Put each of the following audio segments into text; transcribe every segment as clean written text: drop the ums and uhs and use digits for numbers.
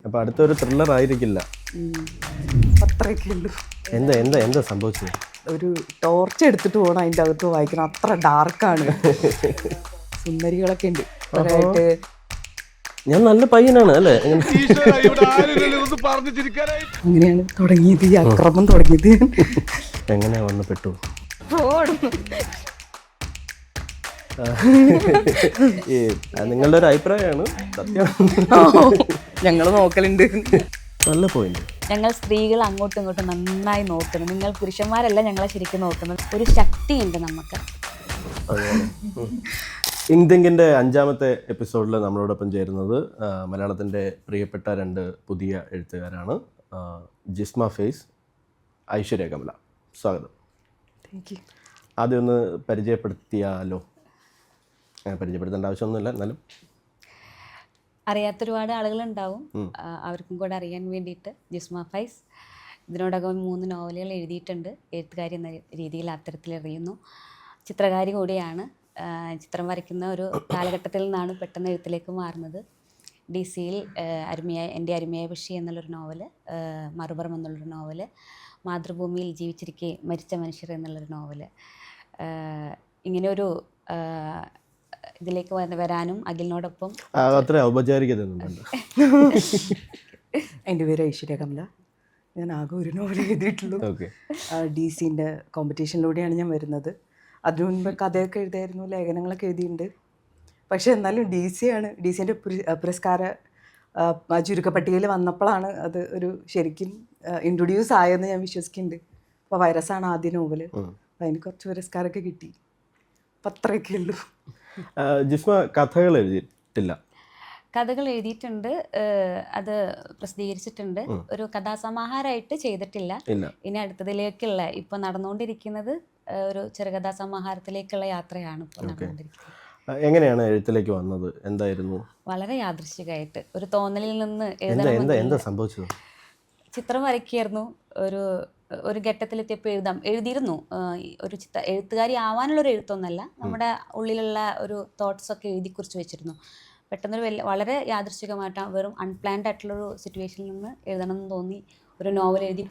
അപ്പോൾ അടുത്തൊരു ത്രില്ലർ ആയിരിക്കില്ല. അത്രയൊക്കെ ഉള്ളൂ. എന്താ എന്താ എന്താ സംഭവിച്ചത്? ഒരു ടോർച്ച് എടുത്തിട്ട് പോകണം അതിൻ്റെ അകത്ത് വായിക്കണം, അത്ര ഡാർക്കാണ്. സുന്ദരികളൊക്കെ ഉണ്ട് ഒരായിട്ട്. ഞാൻ നല്ല പയ്യനാണ് അല്ലേ? അങ്ങനെയാണ് തുടങ്ങിയത്, ഈ അക്രമം തുടങ്ങിയത്. എങ്ങനെയാ വന്ന് പെട്ടു? നിങ്ങളുടെ ഒരു അഭിപ്രായമാണ്, സത്യം. ഞങ്ങൾ നോക്കലുണ്ട്. നല്ല പോയിന്റ്. ഞങ്ങൾ സ്ത്രീകൾ അങ്ങോട്ടും ഇങ്ങോട്ടും നന്നായി നോക്കണം. നിങ്ങൾ പുരുഷന്മാരല്ല ഞങ്ങളെ ശരിക്കും നോക്കുന്നത്. ഒരു ശക്തിയുണ്ട് നമുക്ക്. ഇൻതിങ്കിൻ്റെ 5ാമത്തെ എപ്പിസോഡിൽ നമ്മളോടൊപ്പം ചേരുന്നത് മലയാളത്തിൻ്റെ പ്രിയപ്പെട്ട 2 പുതിയ എഴുത്തുകാരാണ്. ജിസ്മ ഫെയ്സ്, ഐശ്വര്യ കമല. സ്വാഗതം. Thank you. ആദ്യം ഒന്ന് പരിചയപ്പെടുത്തിയാലോ? പരിചയപ്പെടുത്തേണ്ട ആവശ്യമൊന്നുമില്ല, എന്നാലും അറിയാത്ത ഒരുപാട് ആളുകളുണ്ടാവും, അവർക്കും കൂടെ അറിയാൻ വേണ്ടിയിട്ട്. ജിസ്മ ഫൈസ് ഇതിനോടകം 3 നോവലുകൾ എഴുതിയിട്ടുണ്ട്. എഴുത്തുകാരി എന്ന രീതിയിൽ അത്തരത്തിൽ അറിയുന്നു. ചിത്രകാരി കൂടിയാണ്. ചിത്രം വരയ്ക്കുന്ന ഒരു കാലഘട്ടത്തിൽ നിന്നാണ് പെട്ടെന്ന് എഴുത്തിലേക്ക് മാറുന്നത്. DC-യിൽ എൻ്റെ അരുമയായ പക്ഷി എന്നുള്ളൊരു നോവല്, മറുപുറം എന്നുള്ളൊരു നോവല്, മാതൃഭൂമിയിൽ ജീവിച്ചിരിക്കെ മരിച്ച മനുഷ്യർ എന്നുള്ളൊരു നോവല്. ഇങ്ങനെയൊരു ഇതിലേക്ക് വരാനും അഖിലിനോടൊപ്പം അത്ര ഔപചാരികത. എൻ്റെ പേര് ഐശ്വര്യ കമല. ഞാൻ ആകെ ഒരു നോവൽ എഴുതിയിട്ടുള്ളൂ. DC-ൻ്റെ കോമ്പറ്റീഷനിലൂടെയാണ് ഞാൻ വരുന്നത്. അതിനു മുൻപ് കഥയൊക്കെ എഴുതിയായിരുന്നു, ലേഖനങ്ങളൊക്കെ എഴുതിയിട്ടുണ്ട്. പക്ഷേ എന്നാലും DC-യാണ്, DC-ൻ്റെ പുരസ്കാര ചുരുക്കപ്പട്ടികയിൽ വന്നപ്പോഴാണ് അത് ഒരു ശരിക്കും ഇൻട്രൊഡ്യൂസ് ആയെന്ന് ഞാൻ വിശ്വസിക്കുന്നുണ്ട്. അപ്പോൾ വൈറസാണ് ആദ്യ നോവൽ, അപ്പോൾ അതിന് കുറച്ച് പുരസ്കാരമൊക്കെ കിട്ടി. അപ്പം അത്രയൊക്കെ ഉള്ളൂ. ജിസ്മ കഥകൾ എഴുതിയിട്ടില്ല? കഥകൾ എഴുതിയിട്ടുണ്ട്, അത് പ്രസിദ്ധീകരിച്ചിട്ടുണ്ട്. ഒരു കഥാസമാഹാരമായിട്ട് ചെയ്തിട്ടില്ല. ഇനി അടുത്തതിലേക്കുള്ള ഇപ്പോൾ നടന്നുകൊണ്ടിരിക്കുന്നത് ഒരു ചെറുകഥാ സമാഹാരത്തിലേക്കുള്ള യാത്രയാണ് ഇപ്പോൾ നടന്നുകൊണ്ടിരിക്കുന്നത്. എങ്ങനെയാണ് എഴുത്തിലേക്ക് വന്നത്? എന്തായിരുന്നു? വളരെ യാദൃശ്ചികമായിട്ട് ഒരു തോന്നലിൽ നിന്ന് എന്താ സംഭവിച്ചത്? ചിത്രം വരയ്ക്കായിരുന്നു. ഒരു ഘട്ടത്തിലെത്തിയപ്പോൾ എഴുതിയിരുന്നു. ഒരു എഴുത്തുകാരി ആവാനുള്ളൊരു എഴുത്തൊന്നല്ല, നമ്മുടെ ഉള്ളിലുള്ള ഒരു തോട്ട്സൊക്കെ എഴുതി കുറിച്ച് വെച്ചിരുന്നു. പെട്ടെന്നൊരു വളരെ യാദൃശ്ചികമായിട്ട് വെറും അൺപ്ലാൻഡ് ആയിട്ടുള്ളൊരു സിറ്റുവേഷനിൽ നിന്ന് എഴുതണമെന്ന് തോന്നി. ഒരു നോവൽ എഴുതി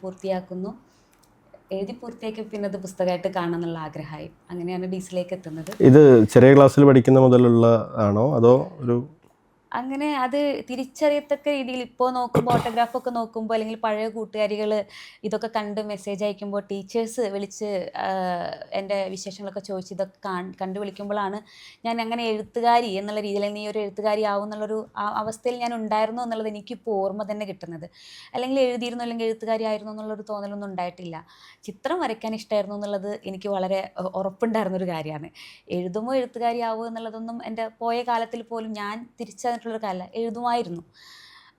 പൂർത്തിയാക്കി പിന്നെ അത് പുസ്തകമായിട്ട് കാണാമെന്നുള്ള ആഗ്രഹമായി. അങ്ങനെയാണ് DC-യിലേക്ക് എത്തുന്നത്. ഇത് ചെറിയ ക്ലാസ്സിൽ പഠിക്കുന്ന മുതലുള്ള ആണോ അതോ ഒരു അങ്ങനെ അത് തിരിച്ചറിയത്തക്ക രീതിയിൽ ഇപ്പോൾ നോക്കുമ്പോൾ, ഓട്ടോഗ്രാഫൊക്കെ നോക്കുമ്പോൾ, അല്ലെങ്കിൽ പഴയ കൂട്ടുകാരികൾ ഇതൊക്കെ കണ്ട് മെസ്സേജ് അയക്കുമ്പോൾ, ടീച്ചേഴ്സ് വിളിച്ച് എൻ്റെ വിശേഷങ്ങളൊക്കെ ചോദിച്ച് ഇതൊക്കെ കണ്ടു വിളിക്കുമ്പോഴാണ് ഞാൻ അങ്ങനെ എഴുത്തുകാരി എന്നുള്ള രീതിയിൽ, നീ ഒരു എഴുത്തുകാരി ആവും എന്നുള്ളൊരു അവസ്ഥയിൽ ഞാൻ ഉണ്ടായിരുന്നു എന്നുള്ളത് എനിക്കിപ്പോൾ ഓർമ്മ തന്നെ കിട്ടുന്നത്. അല്ലെങ്കിൽ എഴുതിയിരുന്നു, അല്ലെങ്കിൽ എഴുത്തുകാരി ആയിരുന്നു എന്നുള്ളൊരു തോന്നലൊന്നും ഉണ്ടായിട്ടില്ല. ചിത്രം വരയ്ക്കാൻ ഇഷ്ടമായിരുന്നു എന്നുള്ളത് എനിക്ക് വളരെ ഉറപ്പുണ്ടായിരുന്നൊരു കാര്യമാണ്. എഴുതുമോ എഴുത്തുകാരി ആവുമോ എന്നുള്ളതൊന്നും എൻ്റെ പോയ കാലത്തിൽ പോലും ഞാൻ തിരിച്ചറിഞ്ഞിട്ടുള്ളൊരു കാലം എഴുതുമായിരുന്നു.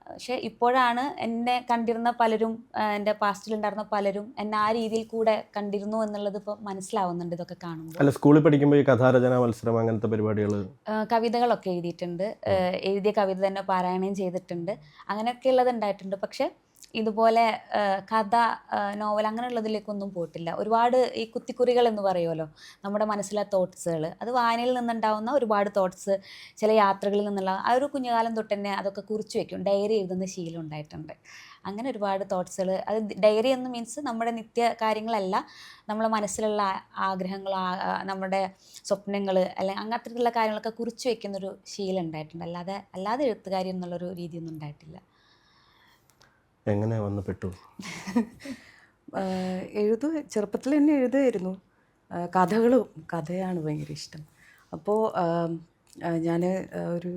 പക്ഷെ ഇപ്പോഴാണ് എന്നെ കണ്ടിരുന്ന പലരും, എൻ്റെ പാസ്റ്റിലുണ്ടായിരുന്ന പലരും എന്നെ ആ രീതിയിൽ കൂടെ കണ്ടിരുന്നു എന്നുള്ളത് ഇപ്പോൾ മനസ്സിലാവുന്നുണ്ട് ഇതൊക്കെ കാണുമ്പോൾ. അല്ല, സ്കൂളിൽ പഠിക്കുമ്പോൾ ഈ കഥാരചന മത്സരം അങ്ങനത്തെ പരിപാടികൾ, കവിതകളൊക്കെ എഴുതിയിട്ടുണ്ട്. എഴുതിയ കവിത തന്നെ പാരായണം ചെയ്തിട്ടുണ്ട്. അങ്ങനെയൊക്കെ ഉള്ളത് ഉണ്ടായിട്ടുണ്ട്. പക്ഷെ ഇതുപോലെ കഥ, നോവൽ അങ്ങനെയുള്ളതിലേക്കൊന്നും പോയിട്ടില്ല. ഒരുപാട് ഈ കുത്തിക്കുറികൾ എന്ന് പറയുമല്ലോ, നമ്മുടെ മനസ്സിലെ തോട്ട്സുകൾ, അത് വായനയിൽ നിന്നുണ്ടാവുന്ന ഒരുപാട് തോട്ട്സ്, ചില യാത്രകളിൽ നിന്നുള്ള ആ ഒരു കുഞ്ഞുകാലം തൊട്ട് തന്നെ അതൊക്കെ കുറിച്ച് വയ്ക്കും. ഡയറി എഴുതുന്ന ശീലം ഉണ്ടായിട്ടുണ്ട്. അങ്ങനെ ഒരുപാട് തോട്ട്സുകൾ, അത് ഡയറി എന്ന് മീൻസ് നമ്മുടെ നിത്യ കാര്യങ്ങളല്ല, നമ്മളെ മനസ്സിലുള്ള ആഗ്രഹങ്ങൾ, നമ്മുടെ സ്വപ്നങ്ങൾ, അല്ലെങ്കിൽ അങ്ങനത്തെ കാര്യങ്ങളൊക്കെ കുറിച്ച് വയ്ക്കുന്നൊരു ശീലം ഉണ്ടായിട്ടുണ്ട്. അല്ലാതെ എഴുത്തുകാരി എന്നുള്ളൊരു രീതിയൊന്നും ഉണ്ടായിട്ടില്ല. എങ്ങനെ വന്ന് പെട്ടു? ചെറുപ്പത്തിൽ തന്നെ എഴുതുമായിരുന്നു. കഥയാണ് ഭയങ്കര ഇഷ്ടം. അപ്പോൾ ഞാൻ ഒരു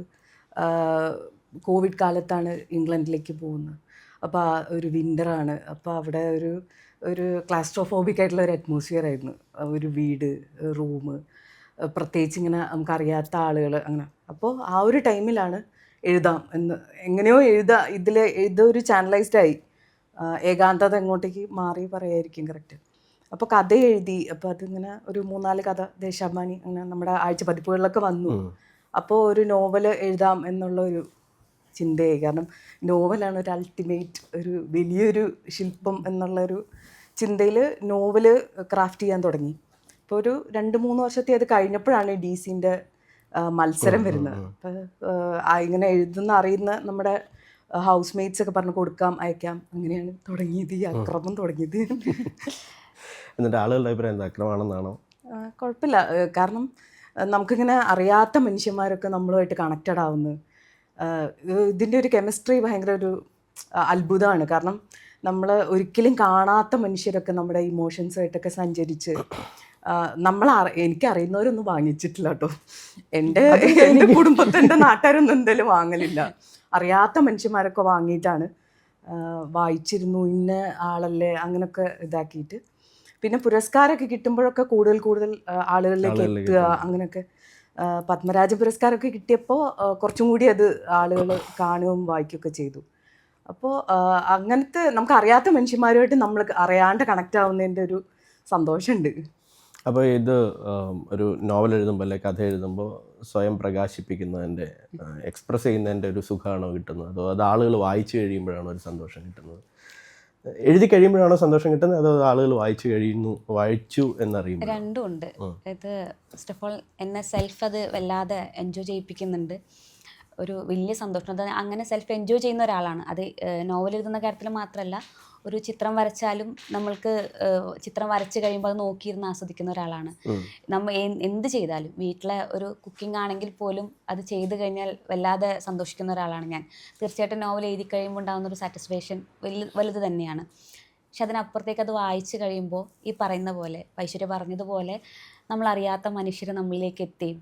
കോവിഡ് കാലത്താണ് ഇംഗ്ലണ്ടിലേക്ക് പോകുന്നത്. അപ്പോൾ ഒരു വിൻ്ററാണ്. അപ്പോൾ അവിടെ ഒരു ക്ലാസ്ട്രോഫോബിക് ആയിട്ടുള്ള ഒരു അറ്റ്മോസ്ഫിയർ ആയിരുന്നു. ഒരു വീട്, റൂം, പ്രത്യേകിച്ച് ഇങ്ങനെ നമുക്കറിയാത്ത ആളുകൾ, അങ്ങനെ. അപ്പോൾ ആ ഒരു ടൈമിലാണ് എഴുതാം എന്ന് എങ്ങനെയോ ഇതൊരു ചാനലൈസ്ഡായി, ഏകാന്തത എങ്ങോട്ടേക്ക് മാറി പറയായിരിക്കും കറക്റ്റ്. അപ്പോൾ കഥ എഴുതി. അപ്പോൾ അതിങ്ങനെ ഒരു 3-4 കഥ ദേശാഭിമാനി അങ്ങനെ നമ്മുടെ ആഴ്ച പതിപ്പുകളിലൊക്കെ വന്നു. അപ്പോൾ ഒരു നോവൽ എഴുതാം എന്നുള്ളൊരു ചിന്തയായി. കാരണം നോവലാണ് ഒരു അൾട്ടിമേറ്റ്, ഒരു വലിയൊരു ശില്പം എന്നുള്ളൊരു ചിന്തയിൽ നോവൽ ക്രാഫ്റ്റ് ചെയ്യാൻ തുടങ്ങി. ഇപ്പോൾ ഒരു 2-3 വർഷത്തെ അത് കഴിഞ്ഞപ്പോഴാണ് DC-ൻ്റെ മത്സരം വരുന്നത്. അപ്പോൾ ഇങ്ങനെ എഴുതുന്ന അറിയുന്ന നമ്മുടെ ഹൗസ് മേറ്റ്സ് ഒക്കെ പറഞ്ഞ് കൊടുക്കാം, അയക്കാം. അങ്ങനെയാണ് തുടങ്ങിയത്, ഈ അക്രമം തുടങ്ങിയത്. എന്നിട്ട് ആളുകളുടെ അഭിപ്രായം എന്താ, അക്രമമാണെന്നാണോ? കുഴപ്പമില്ല, കാരണം നമുക്കിങ്ങനെ അറിയാത്ത മനുഷ്യന്മാരൊക്കെ നമ്മളുമായിട്ട് കണക്റ്റഡ് ആവുന്നു. ഇതിൻ്റെ ഒരു കെമിസ്ട്രി ഭയങ്കര ഒരു അത്ഭുതമാണ്. കാരണം നമ്മൾ ഒരിക്കലും കാണാത്ത മനുഷ്യരൊക്കെ നമ്മുടെ ഇമോഷൻസായിട്ടൊക്കെ സഞ്ചരിച്ച് എനിക്കറിയുന്നവരൊന്നും വാങ്ങിച്ചിട്ടില്ല കേട്ടോ. എൻ്റെ കുടുംബത്തിൻ്റെ നാട്ടുകാരൊന്നും എന്തായാലും വാങ്ങലില്ല. അറിയാത്ത മനുഷ്യന്മാരൊക്കെ വാങ്ങിയിട്ടാണ് വായിച്ചിരുന്നു, ഇന്ന ആളല്ലേ അങ്ങനെയൊക്കെ ഇതാക്കിയിട്ട്. പിന്നെ പുരസ്കാരമൊക്കെ കിട്ടുമ്പോഴൊക്കെ കൂടുതൽ ആളുകളിലേക്ക് എത്തുക, അങ്ങനെയൊക്കെ. പത്മരാജ പുരസ്കാരമൊക്കെ കിട്ടിയപ്പോൾ കുറച്ചും കൂടി അത് ആളുകൾ കാണുകയും വായിക്കുകയൊക്കെ ചെയ്തു. അപ്പോൾ അങ്ങനത്തെ നമുക്ക് അറിയാത്ത മനുഷ്യന്മാരുമായിട്ട് നമ്മൾ അറിയാണ്ട് കണക്റ്റ് ആവുന്നതിൻ്റെ ഒരു സന്തോഷമുണ്ട്. അപ്പോൾ ഇത് ഒരു നോവൽ എഴുതുമ്പോൾ അല്ലെ കഥ എഴുതുമ്പോൾ സ്വയം പ്രകാശിപ്പിക്കുന്നതിൻ്റെ എക്സ്പ്രസ് ചെയ്യുന്നതിൻ്റെ ഒരു സുഖമാണോ കിട്ടുന്നത്, അതോ അത് ആളുകൾ വായിച്ചു കഴിയുമ്പോഴാണോ ഒരു സന്തോഷം കിട്ടുന്നത്? എഴുതി കഴിയുമ്പോഴാണോ സന്തോഷം കിട്ടുന്നത്, അതോ ആളുകൾ വായിച്ചു എന്നറിയുമ്പോൾ? രണ്ടും ഉണ്ട്. ഇത് ഫസ്റ്റ് ഓഫ് ഓൾ എന്നെ സെൽഫ് അത് വല്ലാതെ എൻജോയ് ചെയ്യിപ്പിക്കുന്നുണ്ട്. ഒരു വലിയ സന്തോഷം. അത് അങ്ങനെ സെൽഫ് എൻജോയ് ചെയ്യുന്ന ഒരാളാണ്. അത് നോവൽ എഴുതുന്ന കാര്യത്തിൽ മാത്രമല്ല, ഒരു ചിത്രം വരച്ചാലും നമ്മൾക്ക് ചിത്രം വരച്ച് കഴിയുമ്പോൾ അത് നോക്കിയിരുന്ന് ആസ്വദിക്കുന്ന ഒരാളാണ്. നമ്മൾ എന്ത് ചെയ്താലും, വീട്ടിലെ ഒരു കുക്കിംഗ് ആണെങ്കിൽ പോലും അത് ചെയ്ത് കഴിഞ്ഞാൽ വല്ലാതെ സന്തോഷിക്കുന്ന ഒരാളാണ് ഞാൻ. തീർച്ചയായിട്ടും നോവൽ എഴുതി കഴിയുമ്പോൾ ഉണ്ടാകുന്നൊരു സാറ്റിസ്ഫാക്ഷൻ വലുത് തന്നെയാണ്. പക്ഷെ അതിനപ്പുറത്തേക്ക് അത് വായിച്ച് കഴിയുമ്പോൾ ഈ പറയുന്ന പോലെ, ഐശ്വര്യ പറഞ്ഞതുപോലെ, നമ്മളറിയാത്ത മനുഷ്യർ നമ്മളിലേക്ക് എത്തി.